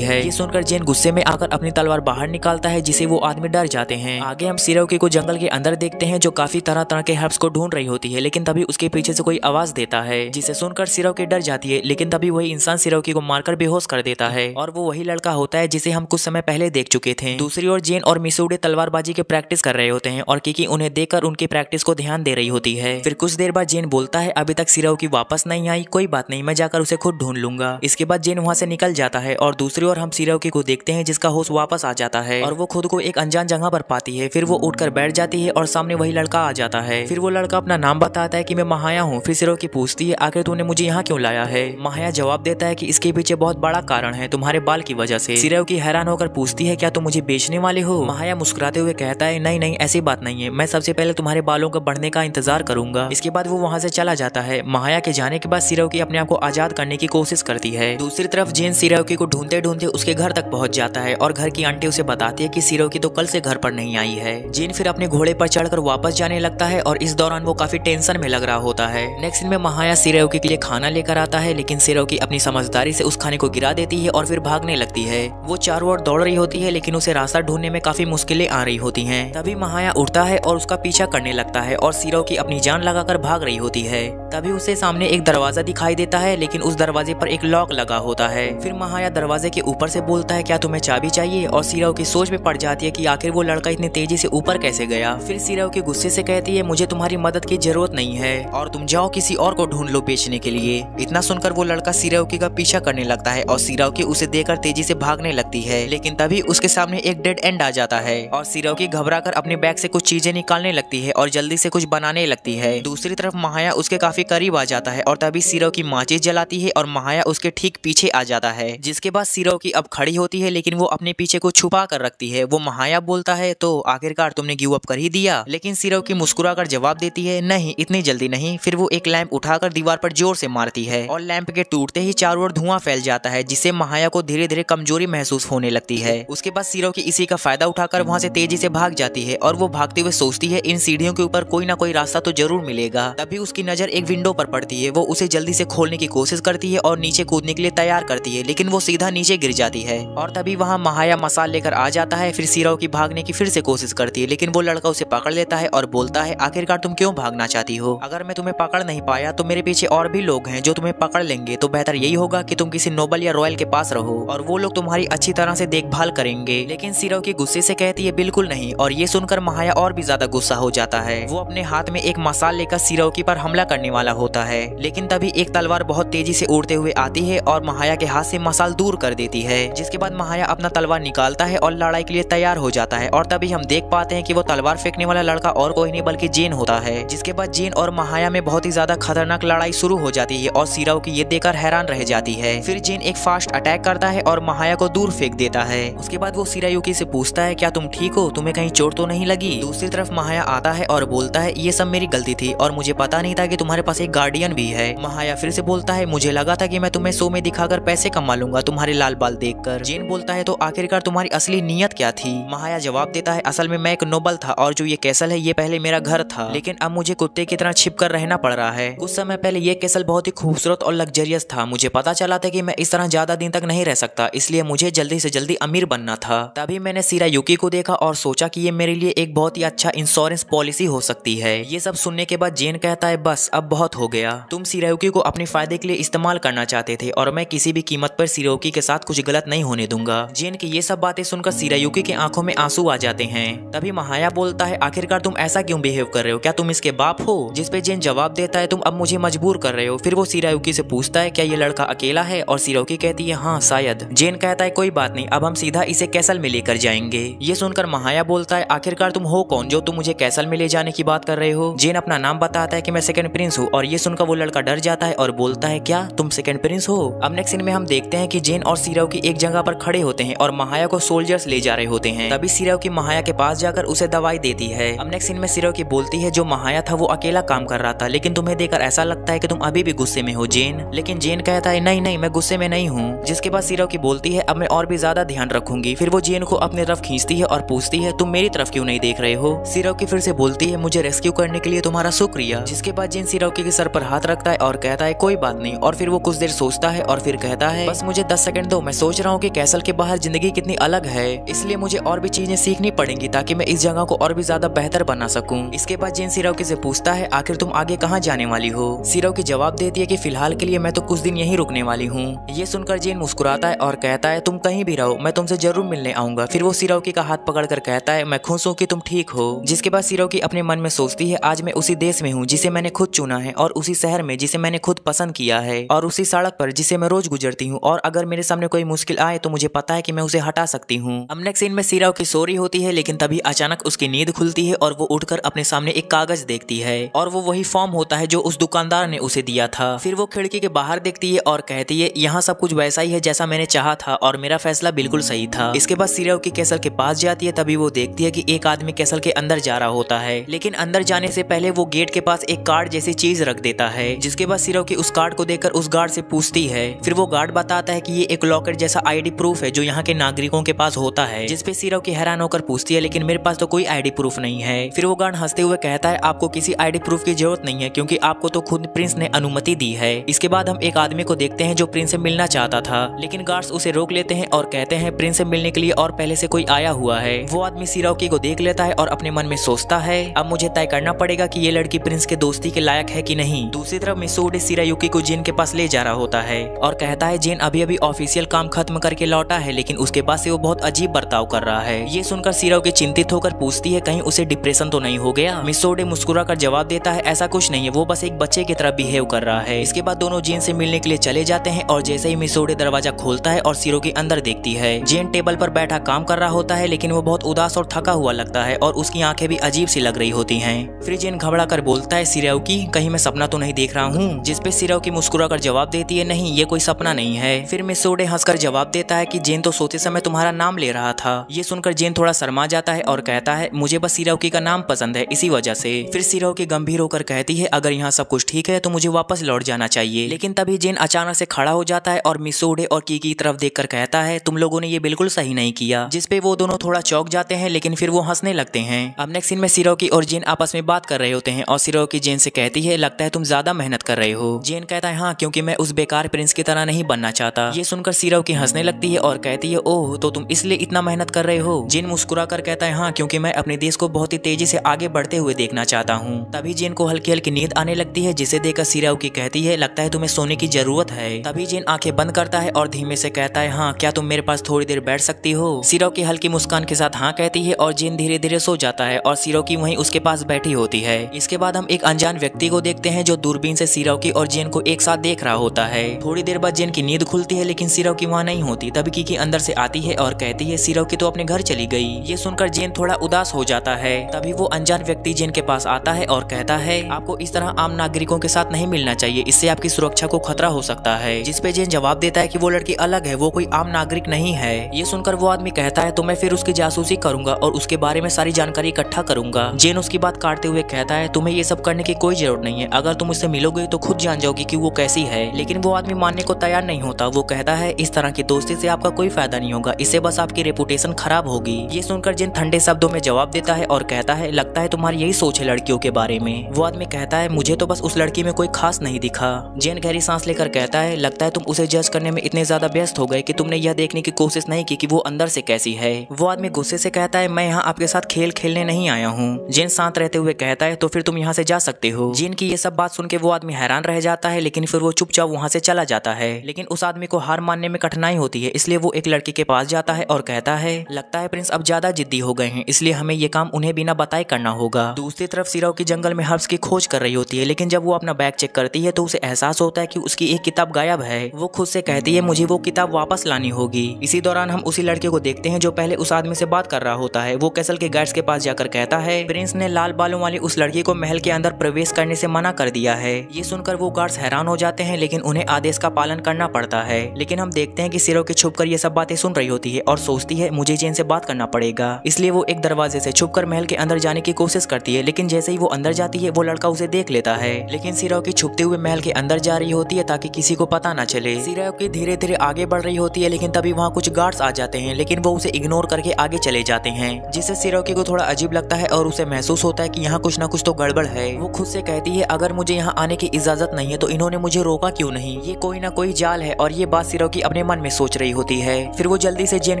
है। ये सुनकर जेन गुस्से में आकर अपनी तलवार बाहर निकालता है, जिसे वो आदमी डर जाते हैं। आगे हम सिरोकी को जंगल के अंदर देखते हैं, जो काफी तरह तरह के हर्ब्स को ढूंढ रही होती है, लेकिन तभी उसके पीछे से कोई आवाज देता है, जिसे सुनकर सिरोकी डर जाती है। लेकिन तभी वही इंसान सिरोकी को मारकर बेहोश कर देता है और वो वही लड़का होता है जिसे हम कुछ समय पहले देख चुके थे। दूसरी ओर जेन और मिसूडे तलवारबाजी की प्रैक्टिस कर रहे होते हैं और किकी उन्हें देखकर उनकी प्रैक्टिस को ध्यान दे रही होती है। फिर कुछ देर बाद जेन बोलता है, अभी तक सिरोकी वापस नहीं आई, कोई बात नहीं, मैं जाकर उसे खुद ढूंढ लूंगा। इसके बाद जेन वहां से निकल जाता है और दूसरी ओर हम सिरोकी को देखते हैं, जिसका होश वापस आ जाता है और वो खुद को एक अनजान जगह पर पाती है। फिर वो उठकर बैठ जाती है और सामने वही लड़का आ जाता है। फिर वो लड़का अपना नाम बताता है कि मैं महाया हूँ। फिर सिरोकी पूछती है, आखिर तूने मुझे यहाँ क्यों लाया है? महाया जवाब देता है कि इसके पीछे बहुत बड़ा कारण है, तुम्हारे बाल की वजह से। सिरोकी हैरान होकर पूछती है, क्या तुम मुझे बेचने वाले हो? महाया मुस्कुराते हुए कहता है, नहीं नहीं, ऐसी बात नहीं है, मैं सबसे पहले तुम्हारे बालों का बढ़ने का इंतजार करूंगा। इसके बाद वो वहाँ से चला जाता है। महाया के जाने के बाद सिरोकी अपने आप को आजाद करने की कोशिश करती है। दूसरी तरफ जेन सिरोकी को ढूंढते ढूंढते उसके घर तक पहुंच जाता है और घर की आंटी उसे बताती है कि सिरोकी तो कल से घर पर नहीं आई है। जेन फिर अपने घोड़े पर चढ़कर वापस जाने लगता है और इस दौरान वो काफी टेंशन में लग रहा होता है। नेक्स्ट सीन में महाया सिरोकी के लिए खाना लेकर आता है, लेकिन सिरोकी अपनी समझदारी से उस खाने को गिरा देती है और फिर भागने लगती है। वो चारों ओर दौड़ रही होती है, लेकिन उसे रास्ता ढूंढने में काफी मुश्किलें आ रही होती हैं। तभी महाया उठता है और उसका पीछा करने लगता है और सिरोकी अपनी जान लगाकर भाग रही होती है। तभी उसे सामने एक दरवाजा दिखाई देता है, लेकिन उस दरवाजे पर एक लॉक लगा होता है। फिर महाया दरवाजे के ऊपर से बोलता है, क्या तुम्हें चाबी चाहिए? और सिरोकी सोच में पड़ जाती है कि आखिर वो लड़का इतनी तेजी से ऊपर कैसे गया। फिर सिरोकी गुस्से से कहती है, मुझे तुम्हारी मदद की जरूरत नहीं है और तुम जाओ किसी और को ढूंढ लो बेचने के लिए। इतना सुनकर वो लड़का सिरोकी का पीछा करने लगता है और सिरोकी उसे देखकर तेजी से भागने लगती है। लेकिन तभी उसके सामने एक डेड एंड आ जाता है और सिरोकी घबराकर अपने बैग से कुछ चीजें निकालने लगती है और जल्दी से कुछ बनाने लगती है। दूसरी तरफ महाया उसके काफी करीब आ जाता है और तभी सिरोकी माचिस जलाती है और महाया उसके ठीक पीछे आ जाता है। जिसके बाद सिरोकी अब खड़ी होती है, लेकिन वो अपने पीछे को छुपा कर रखती है। वो महाया बोलता है, तो आखिरकार तुमने गिव अप कर ही दिया? लेकिन सिरोकी मुस्कुराकर जवाब देती है, नहीं, इतनी जल्दी नहीं। फिर वो एक लैंप उठाकर दीवार पर जोर से मारती है और लैंप के टूटते ही चारों ओर धुआं फैल जाता है, जिससे महाया को धीरे धीरे कमजोरी महसूस होने लगती है। उसके बाद सिरोकी इसी का फायदा उठाकर वहाँ से तेजी से भाग जाती है और वो भागते हुए सोचती है, इन सीढ़ियों के ऊपर कोई ना कोई रास्ता तो जरूर मिलेगा। तभी उसकी नजर एक विंडो पर पड़ती है। वो उसे जल्दी से खोलने की कोशिश करती है और नीचे कूदने के लिए तैयार करती है, लेकिन वो सीधा नीचे गिर जाती है। और तभी वहाँ महाया मसाल लेकर आ जाता है। फिर सिरोकी भागने की फिर से कोशिश करती है, लेकिन वो लड़का उसे पकड़ लेता है और बोलता है, आखिरकार तुम क्यों भागना चाहती हो? अगर मैं तुम्हें पकड़ नहीं पाया तो मेरे पीछे और भी लोग हैं जो तुम्हें पकड़ लेंगे, तो बेहतर यही होगा कि तुम किसी नोबल या रॉयल के पास रहो और वो लोग तुम्हारी अच्छी तरह से देखभाल करेंगे। लेकिन सिरोकी गुस्से से कहती है, बिल्कुल नहीं। और ये सुनकर महाया और भी ज्यादा गुस्सा हो जाता है। वो अपने हाथ में एक मसाल लेकर सिरोकी पर हमला करने वाला होता है, लेकिन तभी एक तलवार बहुत तेजी से उड़ते हुए आती है और महाया के हाथ से मसाल दूर कर देती है। जिसके बाद महाया अपना तलवार निकालता है और लड़ाई के लिए तैयार हो जाता है। और तभी हम देख पाते हैं कि वो तलवार फेंकने वाला लड़का और कोई नहीं बल्कि जेन होता है। जिसके बाद जेन और महाया में बहुत ही ज्यादा खतरनाक लड़ाई शुरू हो जाती है और सिरोकी ये देखकर हैरान रह जाती है। फिर जेन एक फास्ट अटैक करता है और महाया को दूर फेंक देता है। उसके बाद वो सिरोकी से पूछता है, क्या तुम ठीक हो? तुम्हें कहीं चोट तो नहीं लगी? दूसरी तरफ महाया आता है और बोलता है, ये सब मेरी गलती थी और मुझे पता नहीं था कि तुम्हारे पास एक गार्डियन भी है। महाया फिर से बोलता है, मुझे लगा था कि मैं तुम्हें शो में दिखाकर पैसे कमा लूंगा तुम्हारे लाल बाल देखकर। जेन बोलता है, तो आखिरकार तुम्हारी असली नीयत क्या थी? महाया जवाब देता है, असल में मैं एक नोबल था और जो ये कैसल है ये पहले मेरा घर था, लेकिन अब मुझे कुत्ते की तरह छिप कर रहना पड़ रहा है। कुछ समय पहले ये कैसल बहुत ही खूबसूरत और लग्जरियस था। मुझे पता चला था कि मैं इस तरह ज्यादा दिन तक नहीं रह सकता, इसलिए मुझे जल्दी से जल्दी अमीर बनना था। तभी मैंने सिरोकी को देखा और सोचा कि ये मेरे लिए एक बहुत ही अच्छा इंश्योरेंस पॉलिसी हो सकती है। ये सब सुनने के बाद जेन कहता है, बस अब बहुत हो गया। तुम सिरोकी को अपने फायदे के लिए इस्तेमाल करना चाहते थे और मैं किसी भी कीमत पर सिरोकी के साथ कुछ गलत नहीं होने दूंगा। जेन की ये सब बातें सुनकर सिरोकी की आंखों में आंसू आ जाते हैं। तभी महाया बोलता है, आखिरकार तुम ऐसा क्यों बिहेव कर रहे हो? क्या तुम इसके बाप हो? जिस पे जेन जवाब देता है, तुम अब मुझे मजबूर कर रहे हो। फिर वो सिरोकी से पूछता है, क्या ये लड़का अकेला है? और सिरोकी कहती है, हाँ शायद। जेन कहता है, कोई बात नहीं, अब हम सीधा इसे कैसल में लेकर जाएंगे। ये सुनकर महाया बोलता है, आखिरकार तुम हो कौन जो तुम मुझे कैसल में ले जाने की बात कर रहे हो? जेन अपना नाम बताता है कि मैं सेकंड प्रिंस हूँ और ये सुनकर वो लड़का डर जाता है और बोलता है, क्या तुम सेकंड प्रिंस हो? अब नेक्स्ट सीन में हम देखते हैं कि जेन और सिरोकी एक जगह पर खड़े होते हैं और महाया को सोल्जर्स ले जा रहे होते हैं। तभी सिरोकी महाया के पास जाकर उसे दवाई देती है। अब नेक्स्ट सीन में सिरोकी बोलती है, जो महाया था वो अकेला काम कर रहा था, लेकिन तुम्हें देखकर ऐसा लगता है कि तुम अभी भी गुस्से में हो जेन। लेकिन जेन कहता है, नहीं नहीं, मैं गुस्से में नहीं हूँ। जिसके बाद सिरोकी बोलती है, अब मैं और भी ज्यादा ध्यान रखूंगी। फिर वो जेन को अपनी तरफ खींचती है और पूछती है, तुम मेरी तरफ क्यों नहीं देख रहे हो? सिरोकी फिर से बोलती है, मुझे रेस्क्यू करने के लिए तुम्हारा शुक्रिया। जिसके बाद जेन सिरोकी के सर पर हाथ रखता है और कहता है, कोई बात नहीं। और फिर वो कुछ देर सोचती पूछता है और फिर कहता है बस मुझे 10 सेकंड दो, मैं सोच रहा हूँ कि कैसल के बाहर जिंदगी कितनी अलग है, इसलिए मुझे और भी चीजें सीखनी पड़ेंगी ताकि मैं इस जगह को और भी ज्यादा बेहतर बना सकूं। इसके बाद जेन सिराओकी से पूछता है आखिर तुम आगे कहाँ जाने वाली हो। सिराओकी जवाब देती है कि फिलहाल के लिए मैं तो कुछ दिन यहीं रुकने वाली हूँ। ये सुनकर जेन मुस्कुराता है और कहता है तुम कहीं भी रहो, मैं तुमसे जरूर मिलने आऊंगा। फिर वो सिराओकी का हाथ पकड़कर कहता है मैं खुश हूँ कि तुम ठीक हो। जिसके बाद सिराओकी अपने मन में सोचती है आज मैं उसी देश में हूँ जिसे मैंने खुद चुना है, और उसी शहर में जिसे मैंने खुद पसंद किया है, और उसी सड़क पर जिसे मैं रोज गुजरती हूँ, और अगर मेरे सामने कोई मुश्किल आए तो मुझे पता है कि मैं उसे हटा सकती हूँ। अब नेक्स्ट सीन में सिराओकी सो रही होती है, लेकिन तभी अचानक उसकी नींद खुलती है और वो उठकर अपने सामने एक कागज देखती है और वो वही फॉर्म होता है जो उस दुकानदार ने उसे दिया था। फिर वो खिड़की के बाहर देखती है और कहती है यहाँ सब कुछ वैसा ही है जैसा मैंने चाहा था और मेरा फैसला बिल्कुल सही था। इसके बाद सिराओकी कैसल के पास जाती है, तभी वो देखती है कि एक आदमी कैसल के अंदर जा रहा होता है, लेकिन अंदर जाने से पहले वो गेट के पास एक कार्ड जैसी चीज रख देता है। जिसके बाद सिराओकी उस कार्ड को देखकर उस गार्ड से पूछती है। फिर वो गार्ड बताता है कि ये एक लॉकेट जैसा आईडी प्रूफ है जो यहाँ के नागरिकों के पास होता है। जिसपे सिराओकी हैरान होकर पूछती है लेकिन मेरे पास तो कोई आईडी प्रूफ नहीं है। फिर वो गार्ड हंसते हुए कहता है आपको किसी आईडी प्रूफ की जरूरत नहीं है क्योंकि आपको तो खुद प्रिंस ने अनुमति दी है। इसके बाद हम एक आदमी को देखते हैं जो प्रिंस से मिलना चाहता था, लेकिन गार्ड्स उसे रोक लेते हैं और कहते हैं प्रिंस से मिलने के लिए और पहले से कोई आया हुआ है। वो आदमी सिराओकी को देख लेता है और अपने मन में सोचता है अब मुझे तय करना पड़ेगा कि ये लड़की प्रिंस के दोस्ती के लायक है कि नहीं। दूसरी तरफ मिसोडे सिरायुकी को जेन के पास ले जा रहा होता है और कहता है जेन अभी अभी ऑफिशियल काम खत्म करके लौटा है, लेकिन उसके पास से वो बहुत अजीब बर्ताव कर रहा है। ये सुनकर सिराओकी चिंतित होकर पूछती है कहीं उसे डिप्रेशन तो नहीं हो गया। मिसोडे मुस्कुराकर जवाब देता है ऐसा कुछ नहीं है, वो बस एक बच्चे की तरह बिहेव कर रहा है। इसके बाद दोनों जेन से मिलने के लिए चले जाते हैं और जैसे ही मिसोडे दरवाजा खोलता है और सिराओकी अंदर देखती है, जेन टेबल पर बैठा काम कर रहा होता है, लेकिन वो बहुत उदास और थका हुआ लगता है और उसकी आंखें भी अजीब सी लग रही होती हैं। फिर जेन घबरा कर बोलता है सिराओकी कहीं मैं सपना तो नहीं देख रहा हूँ। जिसपे सिराओकी मुस्कुराकर जवाब देती है नहीं ये कोई सपना नहीं है। फिर मिसोडे हंसकर जवाब देता है कि जेन तो सोते समय तुम्हारा नाम ले रहा था। ये सुनकर जेन थोड़ा शर्मा जाता है और कहता है मुझे बस सिराओकी का नाम पसंद है इसी वजह से। फिर सिराओकी गंभीर होकर कहती है अगर यहाँ सब कुछ ठीक है तो मुझे वापस लौट जाना चाहिए। लेकिन तभी जेन अचानक से खड़ा हो जाता है और मिसोडे और की तरफ देखकर कहता है तुम लोगों ने ये बिल्कुल सही नहीं किया। जिसपे वो दोनों थोड़ा चौंक जाते हैं, लेकिन फिर वो हंसने लगते हैं। अब नेक्स्ट सीन में सिराओकी और जेन आपस में बात कर रहे होते हैं और सिराओकी जेन से कहती है लगता है तुम ज्यादा मेहनत कर रहे हो। जेन कहता है हाँ क्योंकि मैं उस बेकार प्रिंस की तरह नहीं बनना चाहता। ये सुनकर सिराओकी हंसने लगती है और कहती है ओह तो तुम इसलिए इतना मेहनत कर रहे हो। जेन मुस्कुरा कर कहता है हाँ क्योंकि मैं अपने देश को बहुत ही तेजी से आगे बढ़ते हुए देखना चाहता हूँ। तभी जेन को हल्की हल्की नींद आने लगती है, जिसे देखकर सिराओकी कहती है लगता है तुम्हें सोने की जरूरत है। तभी जेन आंखें बंद करता है और धीमे से कहता है हाँ क्या तुम मेरे पास थोड़ी देर बैठ सकती हो। सिराओकी हल्की मुस्कान के साथ हाँ कहती है और जेन धीरे धीरे सो जाता है और सिराओकी वहीं उसके पास बैठी होती है। इसके बाद हम एक अनजान व्यक्ति को देखते हैं जो दूरबीन से सिराओकी और जेन को एक साथ देख रहा होता है। थोड़ी देर बाद जेन की नींद खुलती है, लेकिन सिराओकी वहाँ नहीं होती। तभी की अंदर से आती है और कहती है सिराओकी तो अपने घर चली गई। ये सुनकर जेन थोड़ा उदास हो जाता है। तभी वो अनजान व्यक्ति जेन के पास आता है और कहता है आपको इस तरह आम नागरिकों के साथ नहीं मिलना चाहिए, इससे आपकी सुरक्षा को खतरा हो सकता है। जिसपे जेन जवाब देता है कि वो लड़की अलग है, वो कोई आम नागरिक नहीं है। ये सुनकर वो आदमी कहता है तो मैं फिर उसकी जासूसी करूंगा और उसके बारे में सारी जानकारी इकट्ठा करूंगा। जेन उसकी बात काटते हुए कहता है तुम्हें ये सब करने की कोई जरूरत नहीं है, अगर तुम उससे मिलोगे तो खुद जान जाओगी कि वो कैसी है। लेकिन वो आदमी मानने को तैयार नहीं होता। वो कहता है इस तरह की दोस्ती से आपका कोई फायदा नहीं होगा, इससे बस आपकी रेपुटेशन खराब होगी। ये सुनकर जेन ठंडे शब्दों में जवाब देता है और कहता है लगता है तुम्हारी यही सोच है लड़कियों के बारे में। वो आदमी कहता है मुझे तो बस उस लड़की में कोई खास नहीं दिखा। जेन गहरी सांस लेकर कहता है लगता है तुम उसे जज करने में इतने ज्यादा व्यस्त हो गए कि तुमने यह देखने की कोशिश नहीं की कि वो अंदर से कैसी है। वो आदमी गुस्से से कहता है मैं यहाँ आपके साथ खेल खेलने नहीं आया हूँ। जेन शांत रहते हुए कहता है तो फिर तुम यहाँ से जा सकते हो। जेन की ये सब बात सुन के वो आदमी हैरान रह जाता है, लेकिन फिर वो चुपचाप वहाँ से चला जाता है। लेकिन उस आदमी को हार मानने में कठिनाई होती है, इसलिए वो एक लड़की के पास जाता है और कहता है लगता है प्रिंस अब ज्यादा जिद्दी हो गए हैं, इसलिए हमें ये काम उन्हें बिना बताए करना होगा। दूसरी तरफ सिराओकी जंगल में हर्ब्स की खोज कर रही होती है, लेकिन जब वो अपना बैग चेक करती है तो उसे एहसास होता है कि उसकी एक किताब गायब है। वो खुद से कहती है मुझे वो किताब वापस लानी होगी। इसी दौरान हम उसी लड़के को देखते हैं जो पहले उस आदमी से बात कर रहा होता है। वो कैसल के गार्ड्स के पास जाकर कहता है प्रिंस ने लाल बालों वाली उस लड़की को महल के अंदर प्रवेश करने से मना कर दिया है। ये सुनकर वो गार्ड्स हैरान हो जाते हैं, लेकिन उन्हें आदेश का पालन करना पड़ता है। लेकिन हम देखते हैं कि सिराओकी छुपकर ये सब बातें सुन रही होती है और सोचती है मुझे जेन से बात करना पड़ेगा। इसलिए वो एक दरवाजे से छुपकर महल के अंदर जाने की कोशिश करती है, लेकिन जैसे ही वो अंदर जाती है वो लड़का उसे देख लेता है। लेकिन सिराओकी छुपते हुए महल के अंदर जा रही होती है ताकि किसी को पता न चले। सिराओकी धीरे धीरे आगे बढ़ रही होती है, लेकिन तभी वहाँ कुछ गार्ड्स आ जाते हैं, लेकिन वो उसे इग्नोर करके आगे चले जाते हैं, जिससे सिराओकी को थोड़ा अजीब लगता है और उसे महसूस होता है कि यहाँ कुछ ना कुछ तो गड़बड़ है। वो खुद से कहती है अगर मुझे यहाँ आने की इजाजत नहीं है तो इन्होंने मुझे रोका क्यों नहीं। ये कोई ना कोई जाल है और ये बात सिरोकी अपने मन में सोच रही होती है। फिर वो जल्दी से जेन